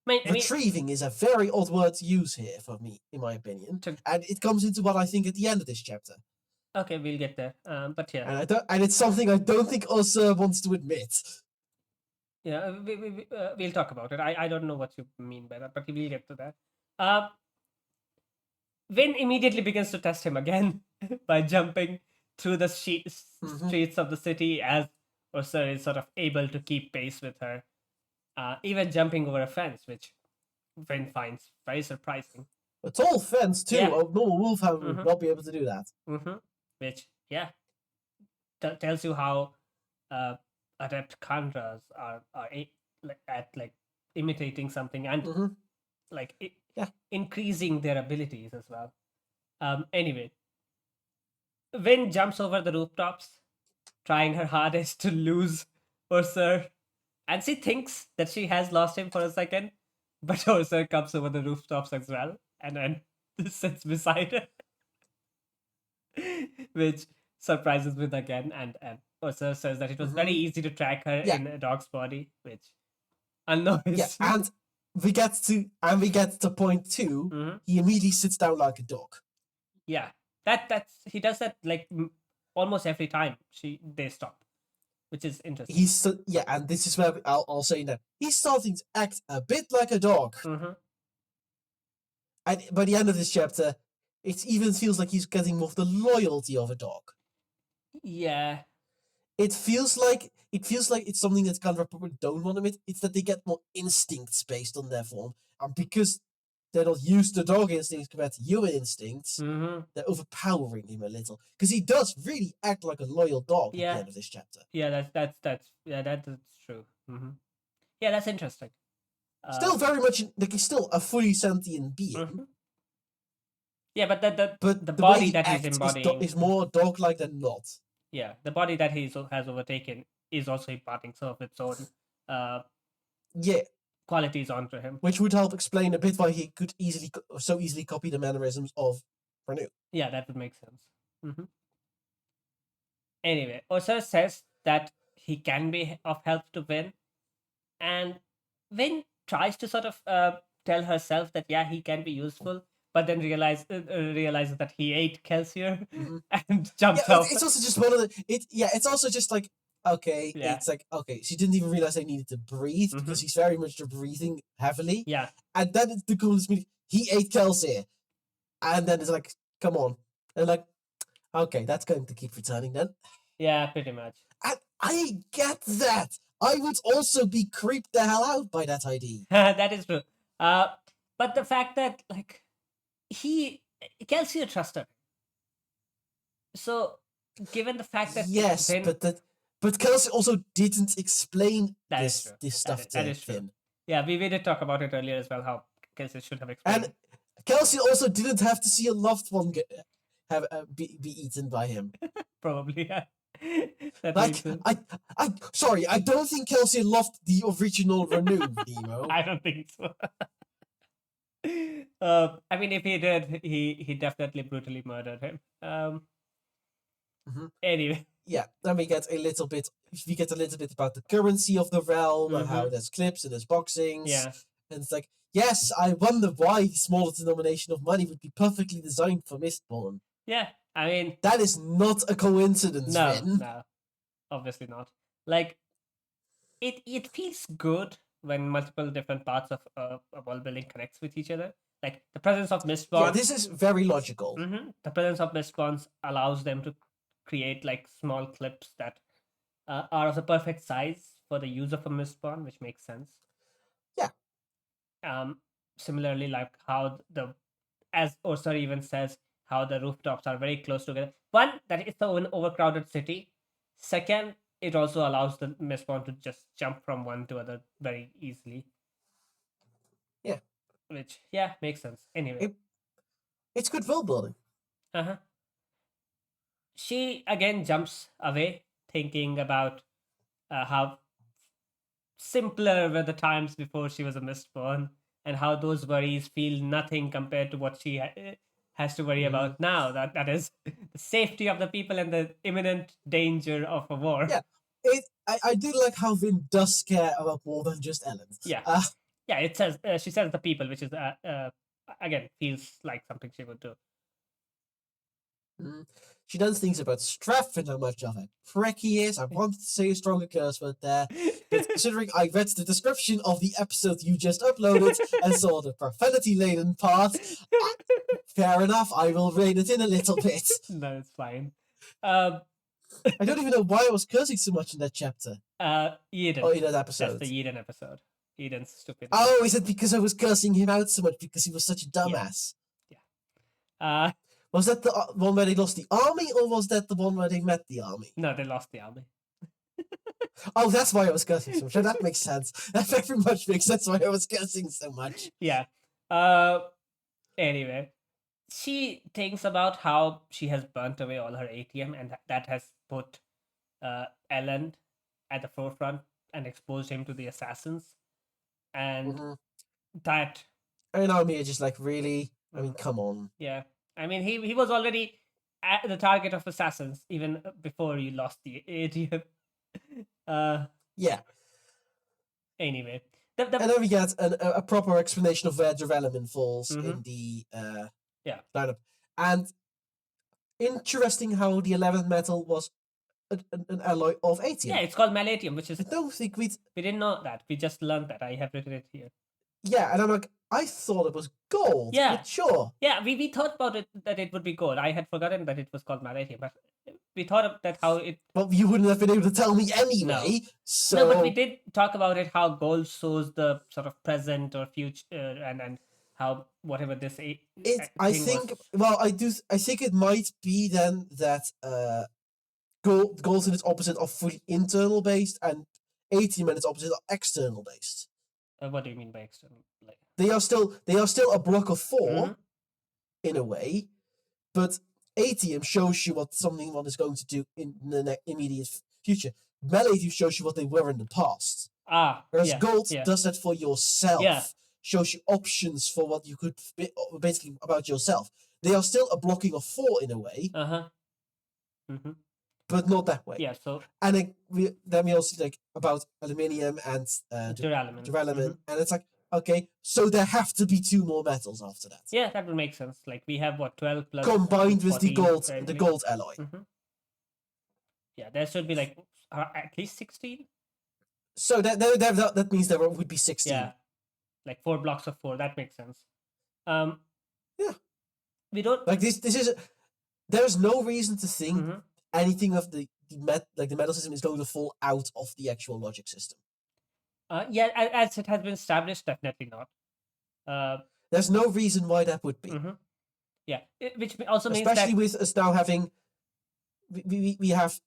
Retrieving is a very odd word to use here for me, in my opinion. And it comes into what I think at the end of this chapter. Okay, we'll get there. But yeah. And it's something I don't think Orsir wants to admit. Yeah, we'll talk about it. I don't know what you mean by that, but we'll get to that. Vin immediately begins to test him again by jumping through the streets of the city as Orsir is sort of able to keep pace with her. Even jumping over a fence, which Vin finds very surprising. A tall fence, too. Yeah. A normal wolfhound would not be able to do that. Which, yeah, tells you how adept conjurers are at imitating something and increasing their abilities as well. Anyway, Vin jumps over the rooftops, trying her hardest to lose Orsir, and she thinks that she has lost him for a second, but Orsir comes over the rooftops as well and then sits beside her, which surprises Vin again. And Orsir says that it was very easy to track her in a dog's body, which annoys. Yeah, and we get to point 2. He immediately sits down like a dog. Yeah, that's he does that like almost every time they stop, which is interesting. And this is where I'll say that he's starting to act a bit like a dog. And by the end of this chapter, it even feels like he's getting more of the loyalty of a dog. Yeah. It feels like it's something that kind of people don't want to admit. It's that they get more instincts based on their form, and because they're not used to dog instincts compared to human instincts, they're overpowering him a little. Because he does really act like a loyal dog at the end of this chapter. Yeah, that's true. Yeah, that's interesting. Still very much he's still a fully sentient being. Yeah, but the body that he's embodying is more dog-like than not. Yeah, the body that he has overtaken is also imparting some of its own qualities onto him. Which would help explain a bit why he could so easily copy the mannerisms of Renew. Yeah, that would make sense. Mm-hmm. Anyway, Osir says that he can be of help to Vin, and Vin tries to sort of tell herself that yeah, he can be useful, but then realizes that he ate Kelsier and jumped off. It's also just one of the it's also just like okay, it's like okay, she didn't even realize they needed to breathe because he's very much breathing heavily. Yeah, and then it's the coolest meaning. He ate Kelsier, and then it's like, come on, and like, okay, that's going to keep returning then. Yeah, pretty much. And I get that. I would also be creeped the hell out by that idea. That is true. But the fact that like Kelsier trusted her. So given the fact that yes, Vin, but Kelsey also didn't explain this stuff to Finn. Yeah, we did talk about it earlier as well, how Kelsey should have explained. And Kelsey also didn't have to see a loved one be eaten by him. Probably, yeah. Like, sorry, I don't think Kelsey loved the original Renew, Nemo. I don't think so. I mean, if he did, he definitely brutally murdered him. Anyway. Yeah, then we get a little bit about the currency of the realm and how there's clips and there's boxings. Yeah. And it's like, yes, I wonder why the smaller denomination of money would be perfectly designed for Mistborn. Yeah, I mean... That is not a coincidence, Finn. No, obviously not. Like, it feels good when multiple different parts of a world building connects with each other. Like, the presence of Mistborn... Yeah, this is very logical. The presence of Mistborn allows them to create, like, small clips that are of the perfect size for the use of a Mistborn, which makes sense. Yeah. Similarly, like how as Osir even says, how the rooftops are very close together. One, that it's an overcrowded city. Second, it also allows the Mistborn to just jump from one to other very easily. Yeah. Which, yeah, makes sense. Anyway. It's good world building. She again jumps away, thinking about how simpler were the times before she was a Mistborn, and how those worries feel nothing compared to what she has to worry about now. That is the safety of the people and the imminent danger of a war. Yeah, I do like how Vin does care about more than just Ellen. Yeah, yeah. It says she says the people, which is again feels like something she would do. She does things about Straff and how much of a prick he is. I wanted to say a stronger curse word there, but considering I read the description of the episode you just uploaded and saw the profanity-laden part, fair enough, I will rein it in a little bit. No, it's fine. I don't even know why I was cursing so much in that chapter. Eden. Oh, in that episode. That's the Eden episode. Eden's stupid. Oh, is it because I was cursing him out so much because he was such a dumbass? Yeah. Was that the one where they lost the army, or was that the one where they met the army? No, they lost the army. Oh, that's why I was cursing so much. That makes sense. That very much makes sense why I was cursing so much. Yeah. Anyway, she thinks about how she has burnt away all her ATM, and that has put Ellen at the forefront and exposed him to the assassins. And that... And army are just like, really? I mean, come on. Yeah. I mean, he was already at the target of assassins even before you lost the ATM. Yeah. Anyway. And then we get a proper explanation of where Drevelamin falls in the lineup. And interesting how the 11th metal was an alloy of atium. Yeah, it's called malatium, which is... I don't think we didn't know that. We just learned that. I have written it here. Yeah, and I'm like, I thought it was gold. Yeah. But sure. Yeah, we thought about it that it would be gold. I had forgotten that it was called malatium, but we thought of that how it... Well, you wouldn't have been able to tell me anyway, so... No, but we did talk about it, how gold shows the sort of present or future, and how whatever this... I think it might be then that gold and its opposite are fully internal based, and atium and its opposite are external based. What do you mean by external? Like... They are still a block of 4, in a way, but atium shows you what something one is going to do in the immediate future. Malatium shows you what they were in the past. Whereas gold does that for yourself. Yeah. Shows you options for what you could basically about yourself. They are still a blocking of 4 in a way. but not that way. Yeah. So and then we also like about aluminium and duralumin, and it's like, okay, so there have to be 2 more metals after that. Yeah, that would make sense. Like we have what 12 plus combined with the 14 gold alloy. Yeah, there should be like at least 16. So that means there would be 16. Yeah, like 4 blocks of 4. That makes sense. Yeah, we don't like this is there's no reason to think anything of the metal system is going to fall out of the actual logic system. Yeah, as it has been established, definitely not. There's no reason why that would be. Yeah, which also means especially that with us now having we have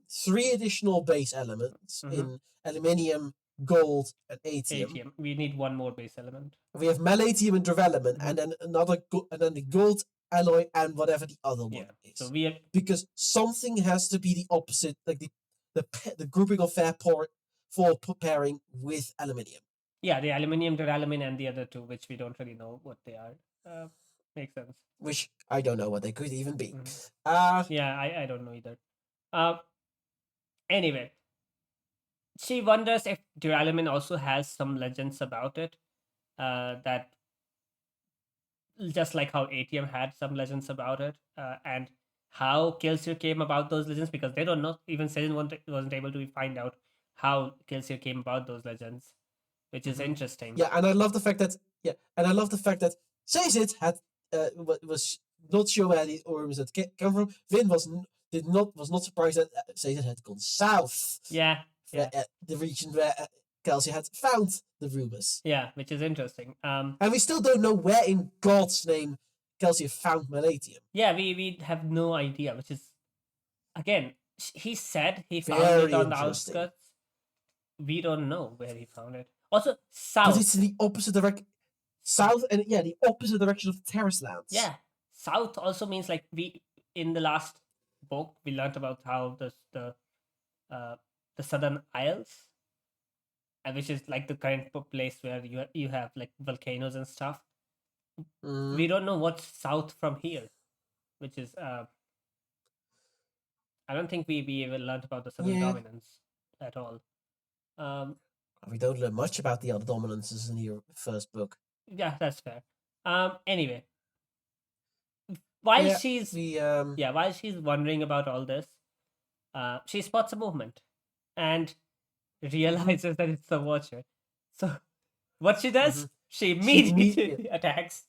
3 additional base elements in aluminium, gold, and atium. We need 1 more base element. We have malatium and duralumin, and then the gold alloy and whatever the other one is. So because something has to be the opposite, like the grouping of for pairing with aluminium. Yeah, the aluminium, duralumin, and the other 2, which we don't really know what they are. Makes sense. Which I don't know what they could even be. Yeah, I don't know either. Anyway, she wonders if duralumin also has some legends about it. That just like how atium had some legends about it, and how Kelsier came about those legends, because they don't know. Even Sejin wasn't able to find out how Kelsier came about those legends, which is interesting. Yeah, and I love the fact that Sejin had was not sure where the orms had come from. Vin was not surprised that Sejin had gone south. Yeah. The region where Kelsier had found the rumors. Yeah, which is interesting. And we still don't know where in God's name Kelsier found malatium. Yeah, we have no idea, which is, again, he said he found it on the outskirts. We don't know where he found it. Also, south. But it's in the opposite direction. South, and the opposite direction of the terrace lands. Yeah, south also means like in the last book we learned about how the Southern Isles, which is like the current place where you have like volcanoes and stuff. We don't know what's south from here, which is I don't think we ever learned about the Southern dominance at all. We don't learn much about the other dominances in your first book. Yeah, that's fair. Anyway, while she's wondering about all this, she spots a movement and realizes that it's the Watcher. So what she does, she immediately attacks.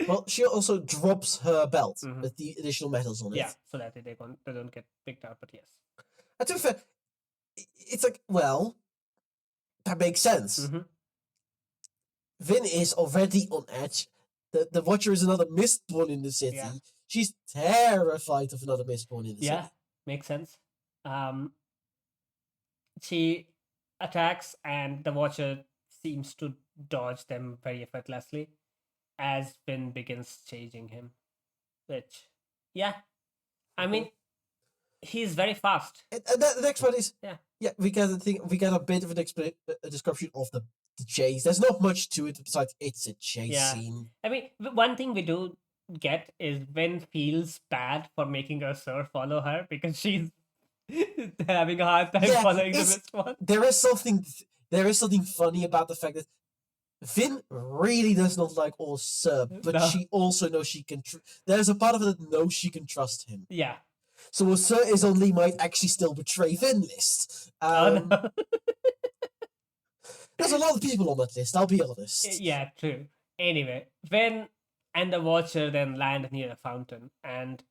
Well, she also drops her belt with the additional metals on it. Yeah, so that they don't get picked out, but yes. And to be fair, it's like, well, that makes sense. Vin is already on edge. The Watcher is another Mistborn in the city. Yeah. She's terrified of another Mistborn in the city. Yeah, makes sense. She attacks, and the Watcher seems to dodge them very effortlessly as Vin begins chasing him. Which, I mean, he's very fast. And the next one is we get a bit of a description of the chase. There's not much to it besides it's a chase scene. I mean, one thing we do get is Vin feels bad for making her sir follow her because she's having a hard time following the Mistborn. There is something funny about the fact that Vin really does not like Sir, but she also knows she can. There's a part of it that knows she can trust him. Yeah. So Sir is only might actually still betray Vin list. No. There's a lot of people on that list, I'll be honest. Yeah, true. Anyway, Vin and the Watcher then land near a fountain, and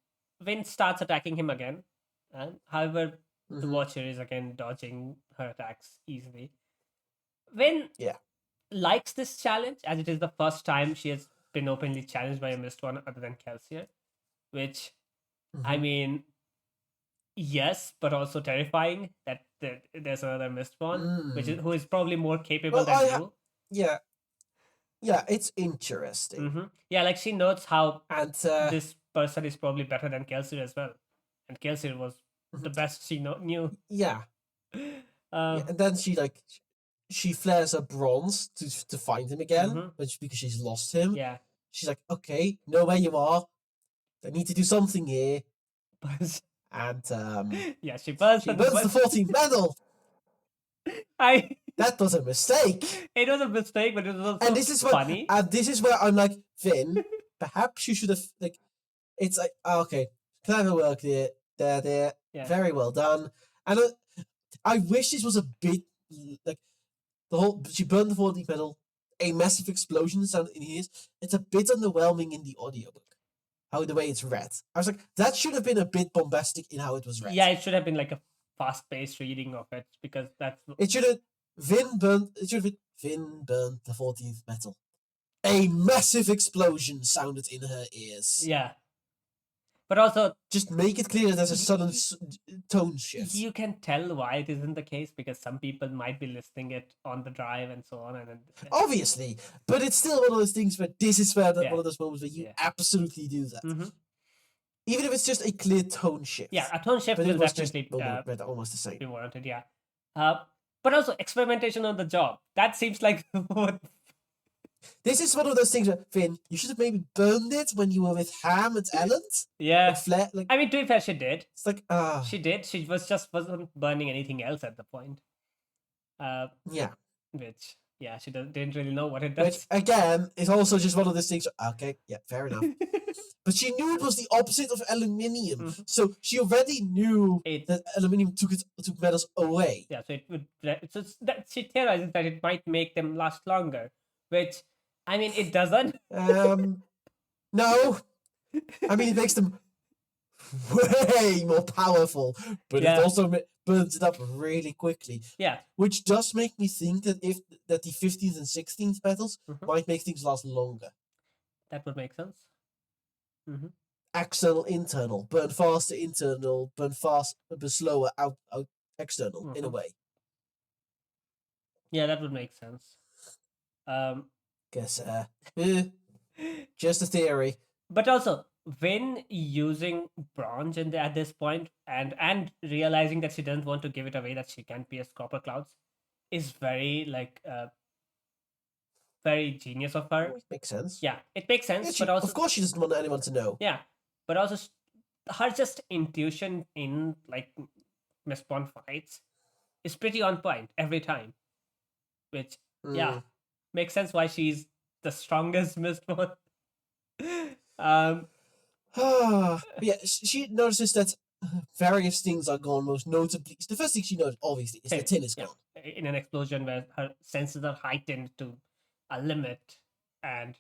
Vin starts attacking him again. However, the Watcher is again dodging her attacks easily. Vin likes this challenge, as it is the first time she has been openly challenged by a Mistborn other than Kelsier, which, I mean, yes, but also terrifying that there's another Mistborn, who is probably more capable than you. Yeah, it's interesting. Yeah, like she notes how this person is probably better than Kelsier as well, and Kelsier was the best she knew. Yeah. And then she flares her bronze to find him again, because she's lost him. Yeah. She's like, okay, know where you are. they need to do something here. Buzz. And yeah, she burns the 14th medal. That was a mistake. It was a mistake, but it was also and this is funny. And this is where I'm like, Finn, perhaps you should have like. It's like, okay, clever work there. Yeah. Very well done. And I wish this was a bit like the whole. She burned the 14th medal. A massive explosion sounded in ears. It's a bit underwhelming in the audiobook. How the way it's read. I was like, that should have been a bit bombastic in how it was read. Yeah, it should have been like a fast-paced reading of it because that's. It should have Finn burned the 14th metal. A massive explosion sounded in her ears. Yeah. But also, just make it clear there's a sudden tone shift. You can tell why it isn't the case because some people might be listening it on the drive and so on. And obviously, but it's still one of those things where this is where one of those moments where you absolutely do that. Mm-hmm. Even if it's just a clear tone shift. Yeah, a tone shift but will definitely almost the same. Be warranted, yeah. But also experimentation on the job. That seems like what. This is one of those things where, Finn, you should have maybe burned it when you were with Ham and Ellen. Yeah. I mean, to be fair, she did. It's like, She did. She wasn't burning anything else at the point. Yeah. Which, yeah, she didn't really know what it does. Which, again, is also just one of those things. Okay, yeah, fair enough. But she knew it was the opposite of aluminium. Mm-hmm. So she already knew that aluminium took metals away. Yeah, so it would. So she theorizes that it might make them last longer. Which, I mean, it doesn't. No. I mean, it makes them way more powerful, but it also burns it up really quickly. Yeah. Which does make me think that the 15th and 16th metals might make things last longer. That would make sense. Mm-hmm. External, internal, burn faster, internal, burn fast, but slower, out external, in a way. Yeah, that would make sense. Guess just a theory. But also, when using bronze at this point and realizing that she doesn't want to give it away, that she can't pierce copper clouds, is very very genius of her. It makes sense. Yeah, it makes sense. But also, of course, she doesn't want anyone to know. Yeah, but also her just intuition in Mistborn fights is pretty on point every time, which makes sense why she's the strongest Mistborn. Yeah, she notices that various things are gone. Most notably, the first thing she noticed, obviously, is the tin is gone. In an explosion where her senses are heightened to a limit, and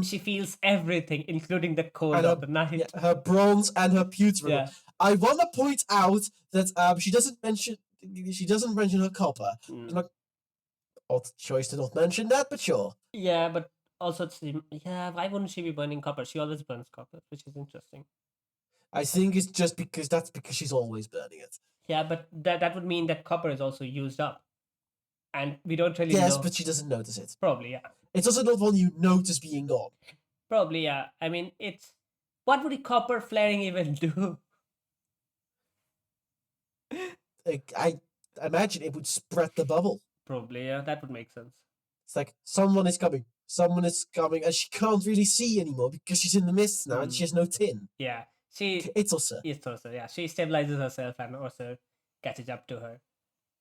she feels everything, including the cold of the night. Yeah, her bronze and her pewter. Yeah. I want to point out that she doesn't mention her copper. Like, odd choice to not mention that, but sure. Yeah, but also, why wouldn't she be burning copper? She always burns copper, which is interesting. I think it's just because she's always burning it. Yeah, but that would mean that copper is also used up. And we don't really know. Yes, but she doesn't notice it. Probably, yeah. It's also not one you notice being gone. Probably, yeah. I mean, what would a copper flaring even do? I imagine it would spread the bubble. Probably, yeah. That would make sense. It's like, someone is coming, and she can't really see anymore because she's in the mist now and she has no tin. Yeah. It's Ursa. It's Ursa, yeah. She stabilizes herself and Ursa catches up to her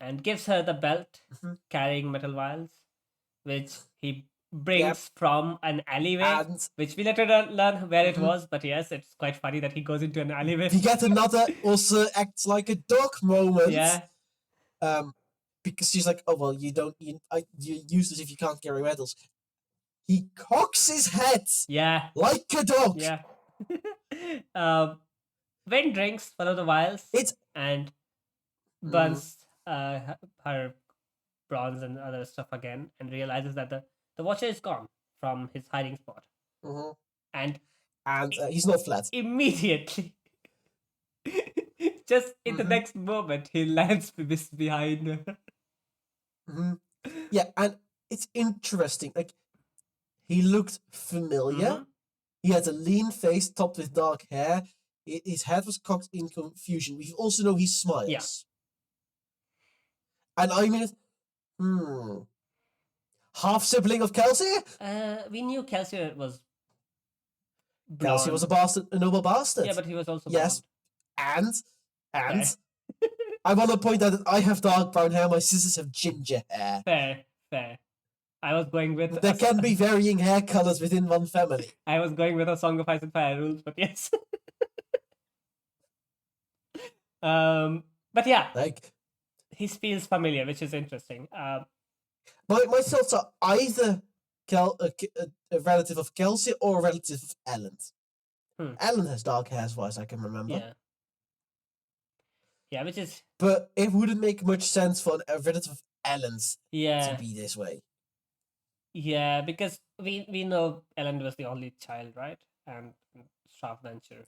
and gives her the belt carrying metal vials, which he brings from an alleyway, which we later learn where it was, but yes, it's quite funny that he goes into an alleyway. We get another Ursa acts like a dog moment. Yeah. Because she's like, oh, well, you use this if you can't carry metals. He cocks his head. Yeah. Like a dog. Yeah. Wen drinks one of the vials and burns her bronze and other stuff again and realizes that the watcher is gone from his hiding spot. And he's not flat. Immediately. Just in the next moment, he lands behind her. Yeah, and it's interesting. Like, he looked familiar. He had a lean face topped with dark hair. His head was cocked in confusion. We also know he smiles. Yeah. And I mean, half sibling of Kelsey? We knew Kelsey was Kelsey blonde. was a bastard, a noble bastard. Yeah, but he was also yes, blonde. and I want to point out that I have dark brown hair. My sisters have ginger hair. Fair. I was going with. There can be varying hair colors within one family. I was going with a Song of Ice and Fire rules, but yes. But yeah, like he feels familiar, which is interesting. My thoughts are either a relative of Kelsey or a relative of Ellen. Ellen has dark hair, as far as I can remember. Yeah, which is. But it wouldn't make much sense for a relative of Ellen's to be this way. Yeah, because we know Ellen was the only child, right? And Strathventure.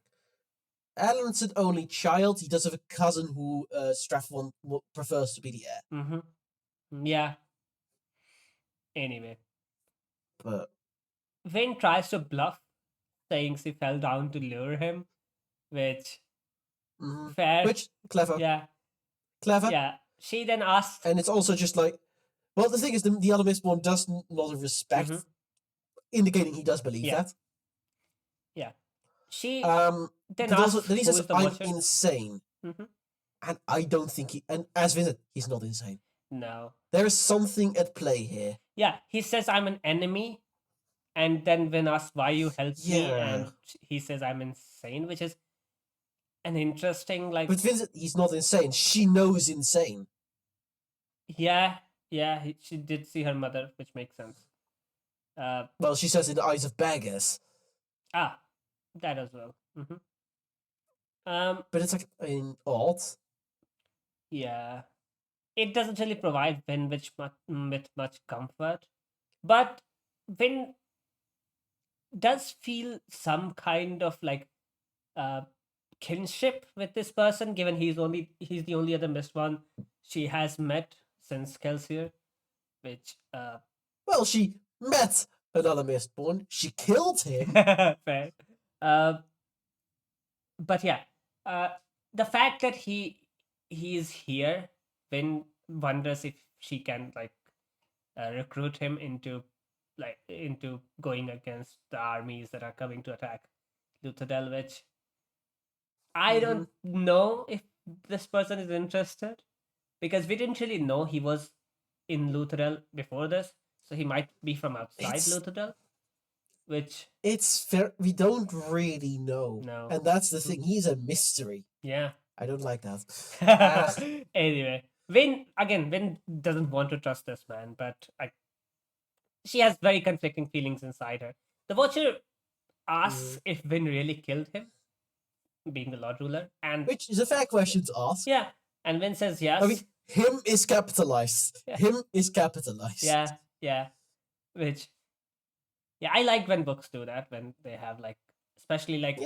Ellen's an only child. He does have a cousin who Strathmore prefers to be the heir. Mm-hmm. Yeah. Anyway. But Vin tries to bluff, saying she fell down to lure him, which fair. Which clever. Yeah. Clever. Yeah. She then asks, and it's also just like, well, the thing is, the other Mistborn does not respect, indicating he does believe that. Yeah. She then asks, then he says, "I'm insane," and I don't think he. And as Vincent, he's not insane. No. There is something at play here. Yeah, he says, "I'm an enemy," and then Vin asks, "Why you helped me?" And he says, "I'm insane," which is an interesting like. But Vincent, he's not insane. She knows insane. Yeah, she did see her mother, which makes sense. Well, she says in the eyes of beggars. Ah, that as well. But it's like odd. Yeah, it doesn't really provide Vin with much comfort, but Vin does feel some kind of like kinship with this person, given he's the only other Mistborn she has met since Kelsier, which well, she met another Mistborn. She killed him. Fair. But yeah, the fact that he is here, Vin wonders if she can like recruit him into going against the armies that are coming to attack Luthadel, which I don't know if this person is interested, because we didn't really know he was in Luthadel before this, so he might be from outside Luthadel, which it's fair. We don't really know. No. And that's the thing. He's a mystery. Yeah. I don't like that. Anyway, Vin doesn't want to trust this man, but she has very conflicting feelings inside her. The Watcher asks if Vin really killed him, being the Lord Ruler, and which is a fair question to ask. Yeah, and Vin says yes. I mean, him is capitalized. Yeah. Him is capitalized. Yeah. Which, I like when books do that, when they have like, especially like,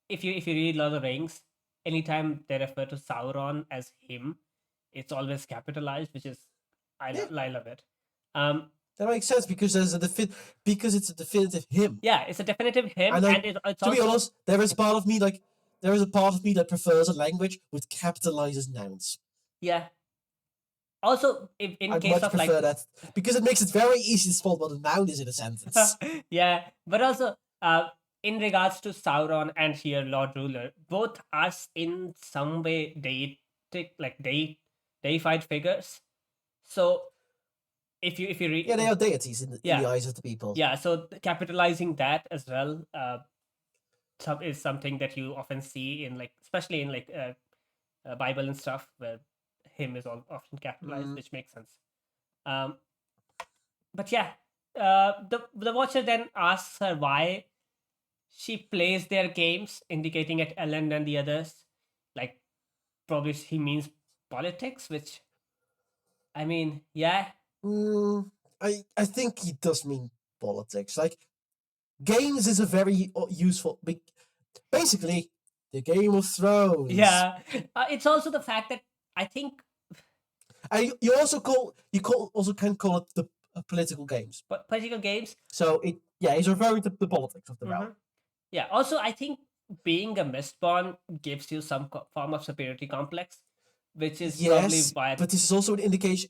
if you read Lord of the Rings, anytime they refer to Sauron as him, it's always capitalized, which is I love it. That makes sense because there's because it's a definitive him. Yeah, it's a definitive him, and it's to be honest, there is a part of me that prefers a language with capitalizes nouns. Yeah. Also, in case of like that because it makes it very easy to spell what a noun is in a sentence. Yeah, but also in regards to Sauron and here Lord Ruler, both are in some way deified figures. So if you read, they are deities in the eyes of the people. Yeah, so capitalizing that as well is something that you often see in like, especially in like Bible and stuff, where him is often capitalized, which makes sense. But yeah, the Watcher then asks her why she plays their games, indicating at Ellen and the others, like probably he means politics, which I mean, yeah. I think he does mean politics. Like, games is a very useful, basically, the Game of Thrones. Yeah, it's also the fact that I think you also can call it the political games. But political games. So he's referring to the politics of the realm. Yeah. Also, I think being a Mistborn gives you some form of superiority complex, which is probably why. But this is also an indication.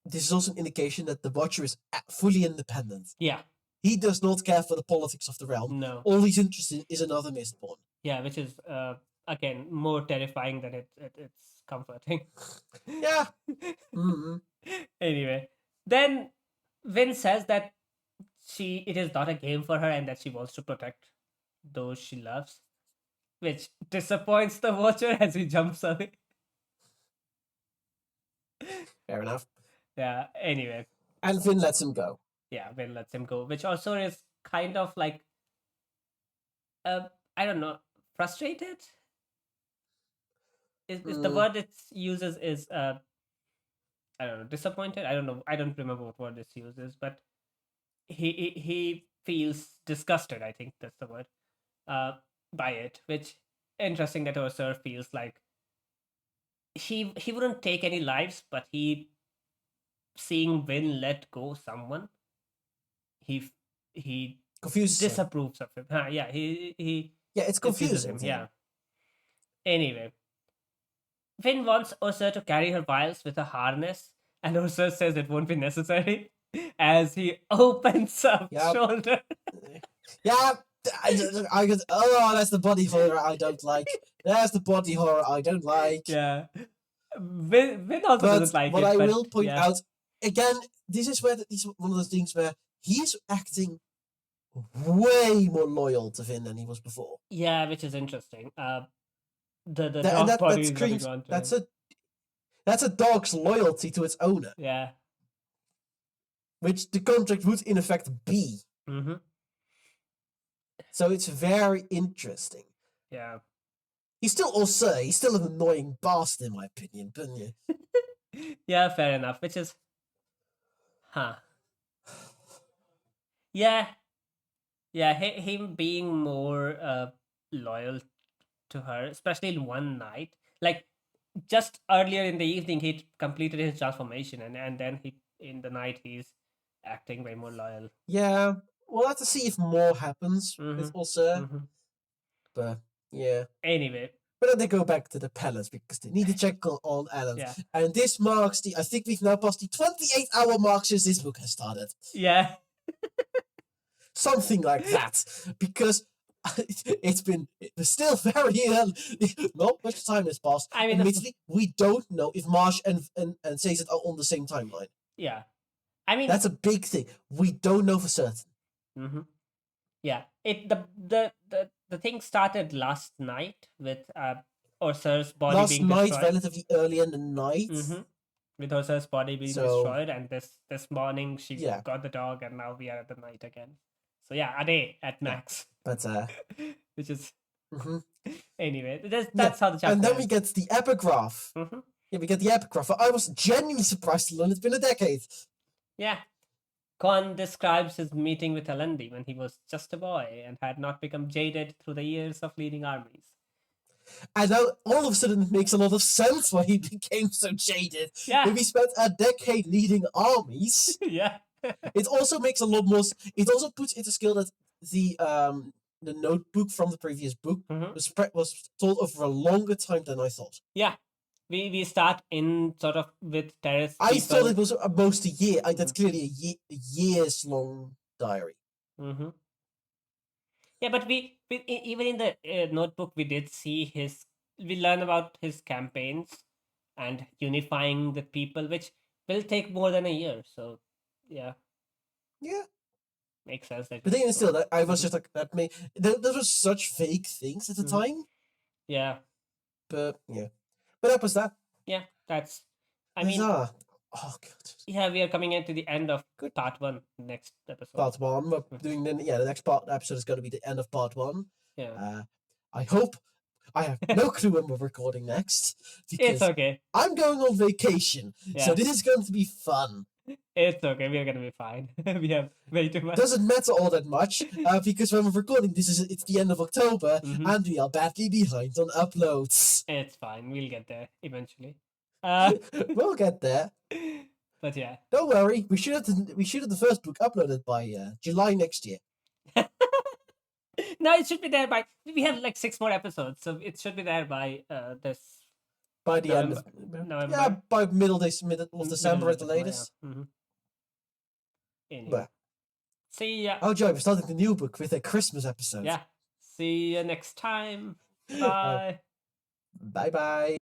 This is also an indication that the Watcher is fully independent. Yeah. He does not care for the politics of the realm. No. All he's interested in is another Mistborn. Yeah, which is again more terrifying than it's comforting. Yeah. Mm-hmm. Anyway, then Vin says that it is not a game for her and that she wants to protect those she loves, which disappoints the watcher as he jumps away. Fair enough. Yeah. Anyway. And Vin lets him go. Yeah, Vin lets him go, which also is kind of like, I don't know, frustrated. Is the word it uses is I don't know, disappointed. I don't know. I don't remember what word this uses, but he feels disgusted. I think that's the word. By it, which interesting that Osir feels like he wouldn't take any lives, but seeing Vin let go someone, he confuses disapproves of him. Yeah, it's confusing him. Yeah. Anyway, Vin wants Osir to carry her vials with a harness, and Osir says it won't be necessary as he opens up shoulder. Yeah. That's the body horror I don't like. That's the body horror I don't like. Yeah. Vin also doesn't like what it. I will point out, again, this is one of those things where he's acting way more loyal to Vin than he was before. Yeah, which is interesting. The dog body is screams, that's a dog's loyalty to its owner. Yeah. Which the contract would in effect be. Mm-hmm. So it's very interesting. Yeah. He's still an annoying bastard in my opinion, don't you? Yeah, fair enough. Which is, yeah, him being more loyal to her, especially in one night. Like just earlier in the evening, he completed his transformation, and then in the night he's acting way more loyal. Yeah, we'll have to see if more happens with Osir. But yeah. Anyway. But then they go back to the palace because they need to check on Alan. Yeah. And this marks I think we've now passed the 28-hour mark since this book has started. Yeah. Something like that. Because it's still very not much time has passed. I mean, admittedly, we don't know if Marsh and Sazed are on the same timeline. Yeah. I mean, that's a big thing. We don't know for certain. Mm-hmm. Yeah. The thing started last night with Osir's body being destroyed. Last night, relatively early in the night. Mm-hmm. With Osir's body being destroyed, and this morning she got the dog, and now we are at the night again. So yeah, a day at max. But which is anyway. That's how the chapter. And then we get the epigraph. Mm-hmm. Yeah, we get the epigraph. I was genuinely surprised to learn it's been a decade. Yeah. Kon describes his meeting with Alendi when he was just a boy and had not become jaded through the years of leading armies. And now all of a sudden it makes a lot of sense why he became so jaded. Yeah. If he spent a decade leading armies. Yeah. It also makes a lot more. It also puts into skill that the notebook from the previous book was told over a longer time than I thought. Yeah. We start in sort of with terrorist people. I thought it was almost a year. That's clearly a years long diary. Mm-hmm. Yeah, but we even in the notebook we did see we learn about his campaigns and unifying the people, which will take more than a year. So yeah. Makes sense. But even still, I was just like those were such fake things at the time. Yeah. But yeah. But that was that. Yeah, that's. I mean, oh god. Yeah, we are coming into the end of part 1 next episode. Part 1. We're doing the next episode is going to be the end of part 1. Yeah. I hope. I have no clue when we're recording next. It's okay. I'm going on vacation, so this is going to be fun. It's okay. We're gonna be fine. We have way too much. Doesn't matter all that much because when we're recording, it's the end of October, and we are badly behind on uploads. It's fine. We'll get there eventually. We'll get there. But yeah, don't worry. We should have the first book uploaded by July next year. No, it should be there by. We have like 6 more episodes, so it should be there by this. By the end of November. Yeah, by middle of December at the latest. Yeah. Mm-hmm. Anyway. But See ya. Oh, Joe, we're starting the new book with a Christmas episode. Yeah. See you next time. Bye. Bye-bye.